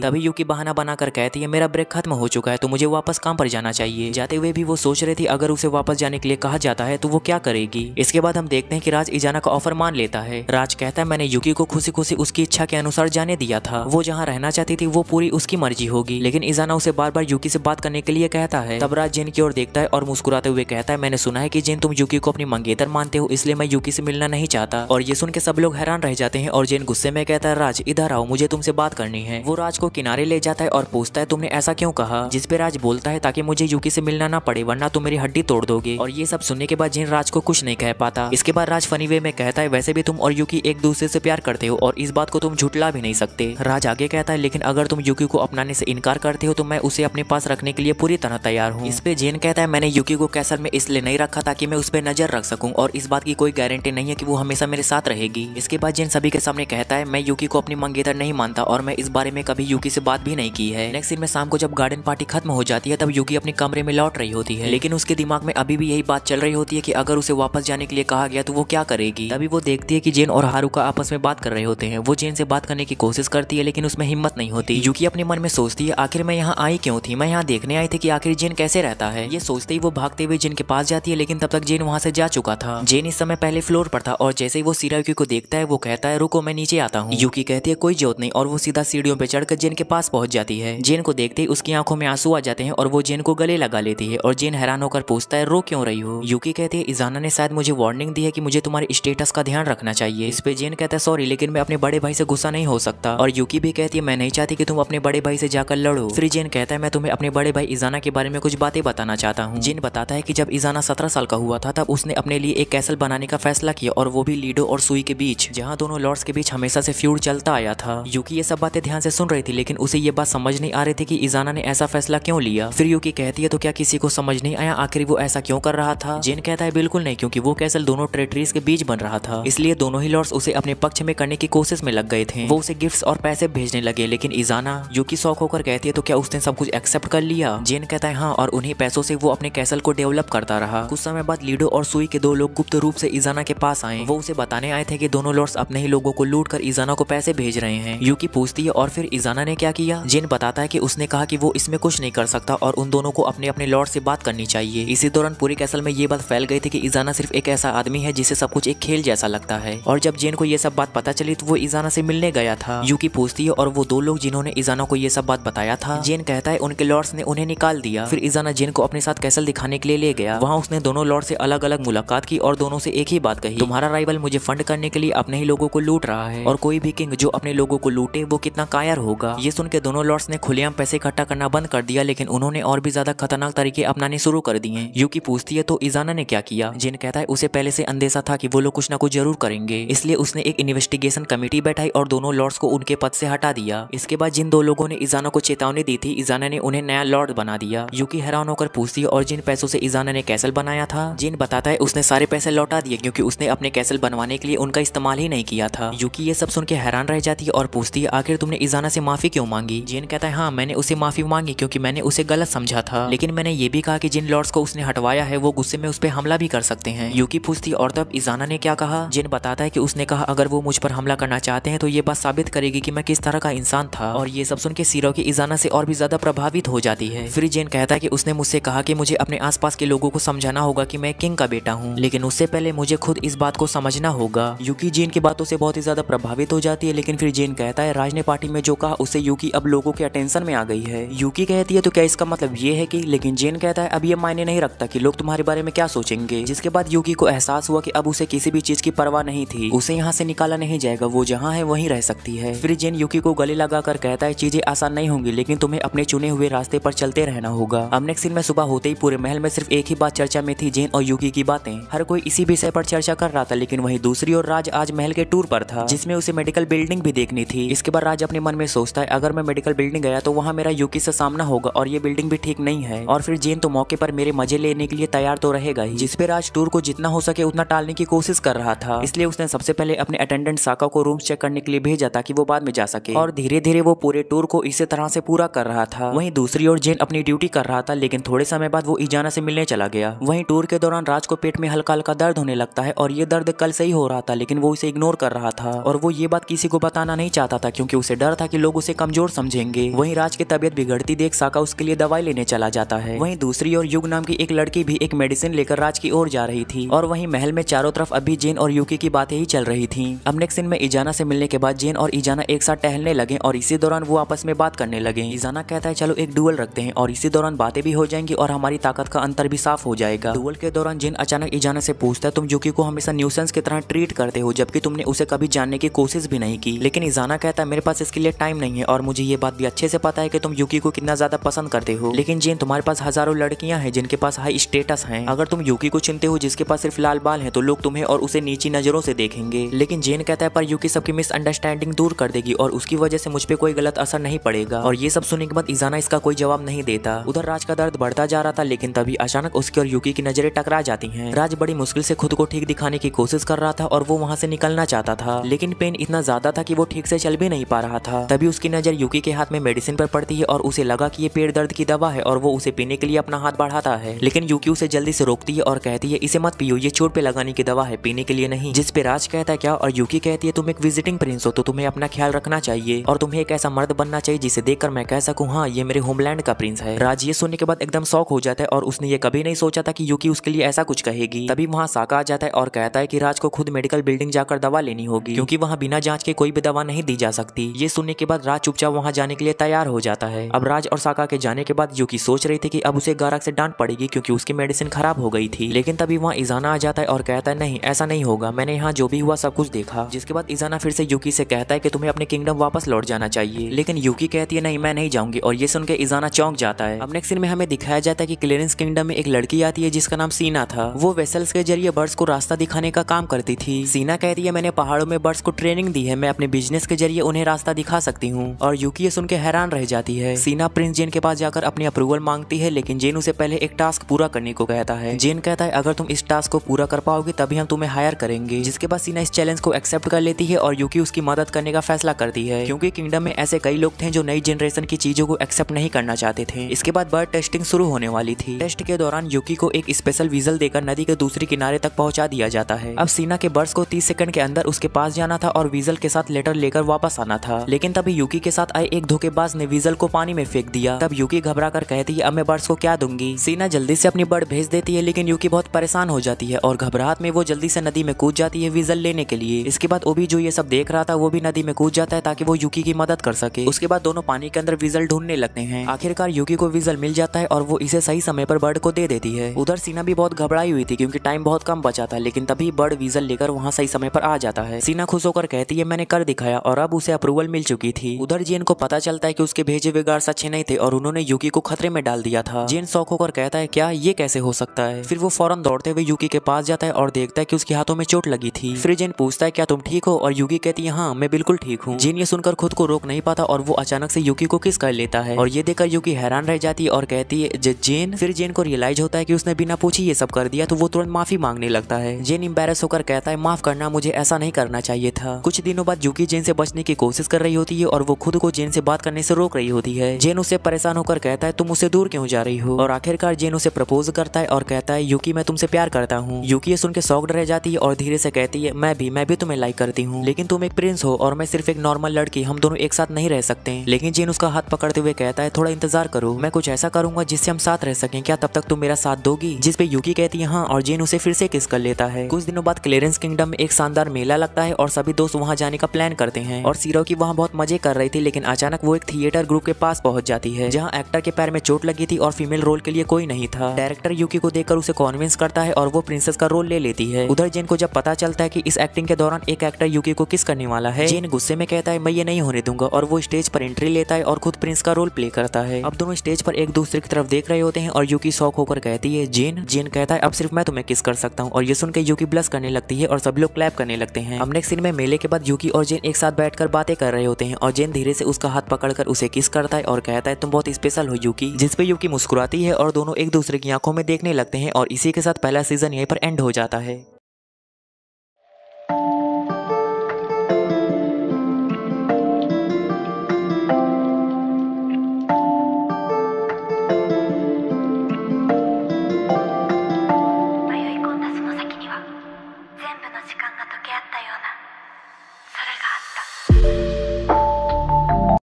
तभी यूकी बहाना बनाकर कहती है मेरा ब्रेक खत्म हो चुका है तो मुझे वापस काम पर जाना चाहिए। जाते हुए भी वो सोच रही थी अगर उसे वापस जाने के लिए कहा जाता है तो वो क्या करेगी। इसके बाद हम देखते हैं कि राज इजाना का ऑफर मान लेता है। राज कहता है मैंने यूकी को खुशी खुशी उसकी इच्छा के अनुसार जाने दिया था, वो जहाँ रहना चाहती थी वो पूरी उसकी मर्जी होगी। लेकिन इजाना उसे बार बार यूकी से बात करने के लिए कहता है। तब राज जेन की ओर देखता है और मुस्कुराते हुए कहता है मैंने सुना है कि जेन तुम यूकी को अपनी मंगेतर मानते हो इसलिए मैं यूकी से मिलना नहीं चाहता। और ये सुन के सब लोग हैरान रह जाते हैं और जेन गुस्से में कहता है राज इधर आओ, मुझे तुमसे बात करनी है। वो राज को किनारे ले जाता है और पूछता है तुमने ऐसा क्यों कहा। जिस पे राज बोलता है ताकि मुझे यूकी से मिलना ना पड़े वरना तुम मेरी हड्डी तोड़ दोगे। और ये सब सुनने के बाद जेन राज को कुछ नहीं कह पाता। इसके बाद राज फनी वे में कहता है वैसे भी तुम और यूकी एक दूसरे से प्यार करते हो और इस बात को तुम झुटला भी नहीं सकते। राज आगे कहता है लेकिन अगर तुम यूकी को अपनाने से इनकार करते हो तो मैं उसे अपने पास रखने के लिए पूरी तरह तैयार हूँ। इस पे जेन कहता है मैंने यूकी को कैसल में इसलिए नहीं रखा ताकि मैं उस पर नजर रख सकूं और इस बात की कोई गारंटी नहीं है कि वो हमेशा मेरे साथ रहेगी। इसके बाद जेन सभी के सामने कहता है मैं यूकी को अपनी मंगेतर नहीं मानता और मैं इस बारे में कभी यूकी से बात भी नहीं की है। नेक्स्ट सीन में शाम को जब गार्डन पार्टी खत्म हो जाती है तब यूकी अपने कमरे में लौट रही होती है लेकिन उसके दिमाग में अभी भी यही बात चल रही होती है कि अगर उसे वापस जाने के लिए कहा गया तो वो क्या करेगी। तभी वो देखती है कि जेन और हारुका आपस में बात कर रहे होते हैं। वो जेन से बात करने की कोशिश करती है लेकिन उसमें हिम्मत नहीं होती। यूकी अपने मन में सोचती है आखिर मैं यहाँ आई क्यों थी, मैं यहाँ देखने आई थी कि आखिर जेन कैसे रहता है। ये सोचते ही वो भागते हुए जेन के पास जाती है लेकिन तब तक जेन वहाँ से जा चुका था। जेन इस समय पहले फ्लोर पर था और जैसे ही वो सिरायुकी को देखता है वो कहता है रुको मैं नीचे आता हूँ। यूकी कहती है कोई जरूरत नहीं और वो सीधा सीढ़ियों पे चढ़कर जेन के पास पहुंच जाती है। जेन को देखते ही उसकी आंखों में आंसू आ जाते हैं और वो जेन को गले लगा लेती है और जेन हैरान होकर पूछता है रो क्यों रही हो। यूकी कहती है इजाना ने शायद मुझे वार्निंग दी है कि मुझे तुम्हारे स्टेटस का ध्यान रखना चाहिए। इस पे जेन कहता है सॉरी लेकिन मैं अपने बड़े भाई से गुस्सा नहीं हो सकता। और यूकी भी कहती है मैं नहीं चाहती कि तुम अपने बड़े भाई से जाकर लड़ो। फिर जेन कहता है मैं तुम्हें अपने बड़े भाई इजाना के बारे में कुछ बातें बताना चाहता हूँ। जेन बताता है कि जब इजाना 17 साल का हुआ था तब उसने अपने लिए एक कैसल बनाने का फैसला किया और वो भी लीडो और सुई के बीच, जहाँ दोनों लॉर्ड्स के बीच हमेशा से फ्यूड चलता आया था। यूकी ये सब बातें ध्यान से सुन रही थी लेकिन उसे ये बात समझ नहीं आ रही थी कि इजाना ने ऐसा फैसला क्यों लिया। फिर यूकी कहती है तो क्या किसी को समझ नहीं आया आखिर वो ऐसा क्यों कर रहा था। जेन कहता है बिल्कुल नहीं, क्योंकि वो कैसल दोनों टेरिटरीज के बीच बन रहा था, इसलिए दोनों ही लॉर्ड्स उसे अपने पक्ष में करने की कोशिश में लग गए थे। वो उसे गिफ्ट्स और पैसे भेजने लगे लेकिन इजाना, यूकी शौक होकर कहती है तो क्या उसने सब कुछ एक्सेप्ट कर लिया। जेन कहता है हाँ, और उन्हीं पैसों से वो अपने कैसल को डेवलप करता रहा। कुछ समय बाद लीडो और सुई के दो लोग गुप्त रूप से इजाना के पास आए। वो उसे बताने आए थे कि दोनों लॉर्ड्स अपने ही लोगों को लूट कर इजाना को पैसे भेज रहे हैं, यूकी पूछती है और फिर इजाना ने क्या किया। जिन बताता है कि उसने कहा कि वो इसमें कुछ नहीं कर सकता और उन दोनों को अपने अपने लॉर्ड से बात करनी चाहिए। इसी दौरान पूरे कैसल में ये बात फैल गई थी कि इजाना सिर्फ एक ऐसा आदमी है जिसे सब कुछ एक खेल जैसा लगता है। और जब जेन को ये सब बात पता चली तो वो इजाना से मिलने गया था। यूकी पूछती है और वो दो लोग जिन्होंने इजाना को ये सब बात बताया था। जेन कहता है उनके लॉर्ड्स ने उन्हें निकाल दिया। फिर इजाना जेन को अपने साथ कैसल दिखाने के लिए ले गया। वहाँ उसने दोनों लॉर्ड से अलग अलग मुलाकात की और दोनों से एक ही बात कही, तुम्हारा राइवल मुझे फंड करने के लिए अपने ही लोगों को लूट रहा है और कोई भी किंग जो अपने लोगों को लूटे वो कितना कायर होगा। ये सुन के दोनों लॉर्ड्स ने खुलेआम पैसे इकट्ठा करना बंद कर दिया, लेकिन उन्होंने और भी ज्यादा खतरनाक तरीके अपनाने शुरू कर दिए। यूकी पूछती है तो इजाना ने क्या किया। जिन कहता है उसे पहले से अंदेशा था कि वो लोग कुछ ना कुछ जरूर करेंगे, इसलिए उसने एक इन्वेस्टिगेशन कमेटी बैठाई और दोनों लॉर्ड्स को उनके पद से हटा दिया। इसके बाद जिन दो लोगों ने इजाना को चेतावनी दी थी, इजाना ने उन्हें नया लॉर्ड बना दिया। यूकी हैरान होकर पूछती है और जिन पैसों से इजाना ने कैसल बनाया था। जिन बताता है उसने सारे पैसे लौटा दिए क्योंकि उसने अपने कैसल बनवाने के लिए उनका इस्तेमाल ही नहीं किया था। यूकी ये सब सुन के हैरान रह जाती है और पूछती है आखिर तुमने इजाना से माफी क्यों मांगी। जिन कहता है हाँ, मैंने उसे माफी मांगी क्योंकि मैंने उसे गलत समझा था, लेकिन मैंने ये भी कहा कि जिन लॉर्ड्स को उसने हटवाया है वो गुस्से में उस पर हमला भी कर सकते हैं। यूकी पूछती और तब इजाना ने क्या कहा। जिन बताता है कि उसने कहा अगर वो मुझ पर हमला करना चाहते हैं तो ये बात साबित करेगी कि मैं किस तरह का इंसान था। और ये सब सुन के सीरो की इजाना से और भी ज्यादा प्रभावित हो जाती है। फिर जेन कहता है कि उसने मुझसे कहा कि मुझे अपने आसपास के लोगों को समझाना होगा कि मैं किंग का बेटा हूँ, लेकिन उससे पहले मुझे खुद इस बात को समझना होगा। यूकी जेन की बातों से बहुत ही ज्यादा प्रभावित हो जाती है, लेकिन फिर जेन कहता है राज ने पार्टी में जो कहा उससे यूकी अब लोगों के अटेंशन में आ गई है। यूकी कहती है तो क्या इसका मतलब ये है कि, लेकिन जेन कहता है अब ये मायने नहीं रखता कि लोग तुम्हारे बारे में क्या सोचेंगे। जिसके बाद यूकी को एहसास हुआ कि अब उसे किसी भी चीज की परवाह नहीं थी, उसे यहाँ से निकाला नहीं जाएगा, वो जहाँ है वहीं रह सकती है। फिर जेन यूकी को गले लगाकर कहता है चीजें आसान नहीं होंगी, लेकिन तुम्हें अपने चुने हुए रास्ते पर चलते रहना होगा। अब नेक्स्ट सीन में सुबह होते ही पूरे महल में सिर्फ एक ही बात चर्चा में थी, जेन और यूकी की बातें। हर कोई इसी विषय पर चर्चा कर रहा था, लेकिन वहीं दूसरी ओर राज आज महल के टूर पर था जिसमें उसे मेडिकल बिल्डिंग भी देखनी थी। इसके बाद राज अपने मन में सोचता है अगर मैं मेडिकल बिल्डिंग गया तो वहाँ मेरा यूकी से सामना होगा और ये बिल्डिंग भी ठीक नहीं है। और फिर जेन तो मौके पर मेरे मजे लेने के लिए तैयार तो रहेगा ही, जिसपे राज टूर को जितना हो सके उतना टालने की कोशिश कर रहा था। इसलिए उसने सबसे पहले अपने अटेंडेंट साका को रूम चेक करने के लिए भेजा ताकि वो बाद में जा सके, और धीरे धीरे वो पूरे टूर को इसी तरह से पूरा कर रहा था। वहीं दूसरी ओर जेन अपनी ड्यूटी कर रहा था, लेकिन थोड़े समय बाद वो इजाना से मिलने चला गया। वहीं टूर के दौरान राज को पेट में हल्का हल्का दर्द होने लगता है और ये दर्द कल से ही हो रहा था, लेकिन वो इसे इग्नोर कर रहा था और वो ये बात किसी को बताना नहीं चाहता था क्योंकि उसे डर था कि लोग उसे कमजोर समझेंगे। वहीं राज की तबीयत बिगड़ती देख साका उसके लिए दवाई लेने चला जाता है। वहीं दूसरी ओर युग नाम की एक लड़की भी एक मेडिसिन लेकर राज की ओर जा रही थी और वहीं महल में चारों तरफ अभी जेन और यूकी की बातें ही चल रही थी। अब नेक्स्ट सीन में इजाना से मिलने के बाद जेन और इजाना एक साथ टहलने लगे और इसी दौरान वो आपस में बात करने लगे। इजाना कहता है चलो एक डुअल रखते हैं और इसी दौरान बातें भी हो जाएंगी और हमारी ताकत का अंतर भी साफ हो जाएगा। डुअल के दौरान जेन अचानक इजाना से पूछता है तुम यूकी को हमेशा न्यूसेंस की तरह ट्रीट करते हो जबकि तुमने उसे कभी जानने की कोशिश भी नहीं की। लेकिन इजाना कहता है मेरे पास इसके लिए टाइम नहीं है और मुझे ये बात भी अच्छे से पता है कि तुम यूकी को कितना ज्यादा पसंद करते हो। लेकिन जेन तुम्हारे पास हजारों लड़कियां हैं जिनके पास हाई स्टेटस हैं। अगर तुम यूकी को चुनते हो जिसके पास सिर्फ लाल बाल है तो लोग तुम्हें और उसे नीची नजरों से देखेंगे। लेकिन जेन कहता है पर यूकी सबकी मिसअंडरस्टैंडिंग दूर कर देगी और उसकी वजह से मुझ पे कोई गलत असर नहीं पड़ेगा। और ये सब सुनने के बाद इजाना इसका कोई जवाब नहीं देता। उधर राज का दर्द बढ़ता जा रहा था, लेकिन तभी अचानक उसकी और यूकी की नजरें टकरा जाती हैं। राज बड़ी मुश्किल से खुद को ठीक दिखाने की कोशिश कर रहा था और वो वहाँ से निकलना चाहता था, लेकिन पेन इतना ज्यादा था कि वो ठीक से चल भी नहीं पा रहा था। तभी उसकी नजर यूकी के हाथ में मेडिसिन पर पड़ती है और उसे लगा कि ये पेट दर्द की दवा है और वो उसे पीने के लिए अपना हाथ बढ़ाता है, लेकिन यूकी उसे जल्दी से रोकती है और कहती है इसे मत पियो, ये चोट पे लगाने की दवा है, पीने के लिए नहीं। जिस पे राज कहता है क्या, और यूकी कहती है तुम एक विजिटिंग प्रिंस हो तो तुम्हें अपना ख्याल रखना चाहिए और तुम्हें एक ऐसा मर्द बनना चाहिए जिसे देखकर मैं कह सकूं हाँ ये मेरे होमलैंड का प्रिंस है। राज ये सुनने के बाद एकदम शॉक हो जाता है और उसने ये कभी नहीं सोचा था कि यूकी उसके लिए ऐसा कुछ कहेगी। तभी वहाँ साका आ जाता है और कहता है कि राज को खुद मेडिकल बिल्डिंग जाकर दवा लेनी होगी क्योंकि वहाँ बिना जांच के कोई भी दवा नहीं दी जा सकती। ये सुनने के बाद राज चुपचाप वहाँ जाने के लिए तैयार हो जाता है। अब राज और साका के जाने के बाद यूकी सोच रही थी कि अब उसे गारक से डांट पड़ेगी क्योंकि उसकी मेडिसिन खराब हो गई थी, लेकिन तभी वहाँ इजाना आ जाता है और कहता है नहीं ऐसा नहीं होगा, मैंने यहाँ जो भी हुआ सब कुछ देखा। जिसके बाद इजाना फिर से यूकी से कहता है कि तुम्हें अपने किंगडम वापस लौट जाना चाहिए, लेकिन यूकी कहती है नहीं मैं नहीं जाऊंगी और ये सुन के इजाना चौंक जाता है। अब नेक्स्ट सीन में हमें दिखाया जाता है कि क्लेरेंस किंगडम में एक लड़की आती है जिसका नाम सीना था। वो वेसल्स के जरिए बर्ड्स को रास्ता दिखाने का काम करती थी। सीना कहती है मैंने पहाड़ों में बर्ड्स को ट्रेनिंग दी है, मैं अपने बिजनेस के जरिए उन्हें रास्ता दिखा सकती हूँ। और यूकी ये सुन के हैरान रह जाती है। सीना प्रिंस जेन के पास जाकर अपनी अप्रूवल मांगती है, लेकिन जेन उसे पहले एक टास्क पूरा करने को कहता है। जेन कहता है अगर तुम इस टास्क को पूरा कर पाओगे तभी हम तुम्हें हायर करेंगे। जिसके बाद सीना इस चैलेंज को एक्सेप्ट कर लेती है और यूकी उसकी मदद करने का फैसला करती है क्योंकि किंगडम में ऐसे कई लोग थे जो नई जनरेशन की चीजों को एक्सेप्ट नहीं करना चाहते थे। इसके बाद बर्ड टेस्टिंग शुरू होने वाली थी। टेस्ट के दौरान यूकी को एक स्पेशल विजल देकर नदी के दूसरे किनारे तक पहुंचा दिया जाता है। अब सीना के बर्ड्स को 30 सेकंड के अंदर उसके पास जाना था और विजल के साथ लेटर लेकर वापस आना था। लेकिन तभी यूकी के साथ आए एक धोखेबाज ने वीजल को पानी में फेंक दिया। तब यूकी घबरा कर कहती है अब मैं बर्ड्स को क्या दूंगी। सीना जल्दी से अपनी बर्ड भेज देती है, लेकिन यूकी बहुत परेशान हो जाती है और घबराहट में वो जल्दी से नदी में कूद जाती है वीजल लेने के लिए। इसके बाद ओबी जो ये सब देख रहा था वो भी नदी में कूद जाता है ताकि वो यूकी की मदद कर सके। उसके बाद दोनों पानी के अंदर वीजल ढूंढने लगते हैं। आखिरकार यूकी को वीजल मिल जाता है और वो इसे सही समय पर बर्ड को दे देती है। उधर सीना भी बहुत घबराई हुई थी क्योंकि टाइम बहुत कम बचा था, लेकिन तभी बर्ड वीजल लेकर वहाँ सही समय पर आ जाता है। सीना खुश होकर कहती है मैंने कर दिखाया और अब उसे अप्रूवल मिल चुकी थी। उधर जेन को पता चलता है कि उसके भेजे हुए गार्ड्स अच्छे नहीं थे और उन्होंने यूकी को खतरे में डाल दिया था। जेन शॉक होकर कहता है क्या ये कैसे हो सकता है। फिर वो फौरन दौड़ते हुए यूकी के पास जाता है और देखता है कि उसके हाथों में चोट लगी थी। फिर जेन पूछता है क्या तुम ठीक हो, और यूकी कहती है हाँ मैं बिल्कुल ठीक हूँ। जेन ये सुनकर खुद को रोक नहीं पाता और वो अचानक से यूकी को किस कर लेता है और ये देखकर यूकी हैरान रह जाती है और कहती है जेन। फिर जेन को रियलाइज होता है कि उसने बिना पूछे ये सब कर दिया, तो वो तुरंत माफी मांगने लगता है। जेन एम्बैरेस होकर कहता है माफ करना, मुझे ऐसा नहीं करना चाहिए था। कुछ दिनों बाद यूकी जेन से बचने की कोशिश कर रही होती है और वो खुद को जेन से बात करने से रोक रही होती है। जेन उससे परेशान होकर कहता है तुम मुझसे दूर क्यों जा रही हो, और आखिरकार जेन उसे प्रपोज करता है और कहता है यूकी मैं तुमसे प्यार करता हूँ। यूकी ये सुन के शॉक्ड रह जाती है और धीरे से कहती है मैं भी तुम्हें लाइक करती हूँ, लेकिन तुम एक प्रिंस हो और मैं सिर्फ एक नॉर्मल लड़की, हम दोनों एक साथ नहीं रह सकते। लेकिन जेन उसका हाथ पकड़ते हुए कहता है थोड़ा इंतजार करो, मैं कुछ ऐसा करूंगा जिससे हम साथ रह सकें, क्या तब तक तुम मेरा साथ दोगी। जिस पे यूकी कहती है हाँ, और जेन उसे फिर से किस कर लेता है। कुछ दिनों बाद क्लेरेंस किंगडम में एक शानदार मेला लगता है और सभी दोस्त वहाँ जाने का प्लान करते हैं। और सीरोकी वहाँ बहुत मजे कर रही थी, लेकिन अचानक वो एक थिएटर ग्रुप के पास पहुंच जाती है जहाँ एक्टर के पैर में चोट लगी थी और फीमेल रोल के लिए कोई नहीं था। डायरेक्टर यूकी को देखकर उसे कॉन्विंस करता है और वो प्रिंसेस का रोल ले लेती है। उधर जेन को जब पता चलता है कि इस एक्टिंग के दौरान एक एक्टर यूकी को किस करने वाला है, जेन गुस्से में कहता है मैं ये नहीं होने दूंगा, और वो स्टेज पर एंट्री लेता है और खुद प्रिंस का रोल प्ले करता है। अब दोनों स्टेज पर एक दूसरे की तरफ देख रहे होते हैं और यूकी शॉक होकर कहती है जेन। जेन कहता है अब सिर्फ मैं तुम्हें किस कर सकता हूँ, और ये सुन के यूकी ब्लश करने लगती है और सभी लोग क्लैप करने लगते हैं। अब नेक्स्ट सीन में मेले के बाद यूकी और जेन एक साथ बैठकर बातें कर रहे होते हैं और जेन धीरे से उसका हाथ पकड़कर उसे किस करता है और कहता है तुम बहुत स्पेशल हो यूकी, जिस पे यूकी मुस्कुराती है और दोनों एक दूसरे की आंखों में देखने लगते हैं। और इसी के साथ पहला सीजन यहीं पर एंड हो जाता है।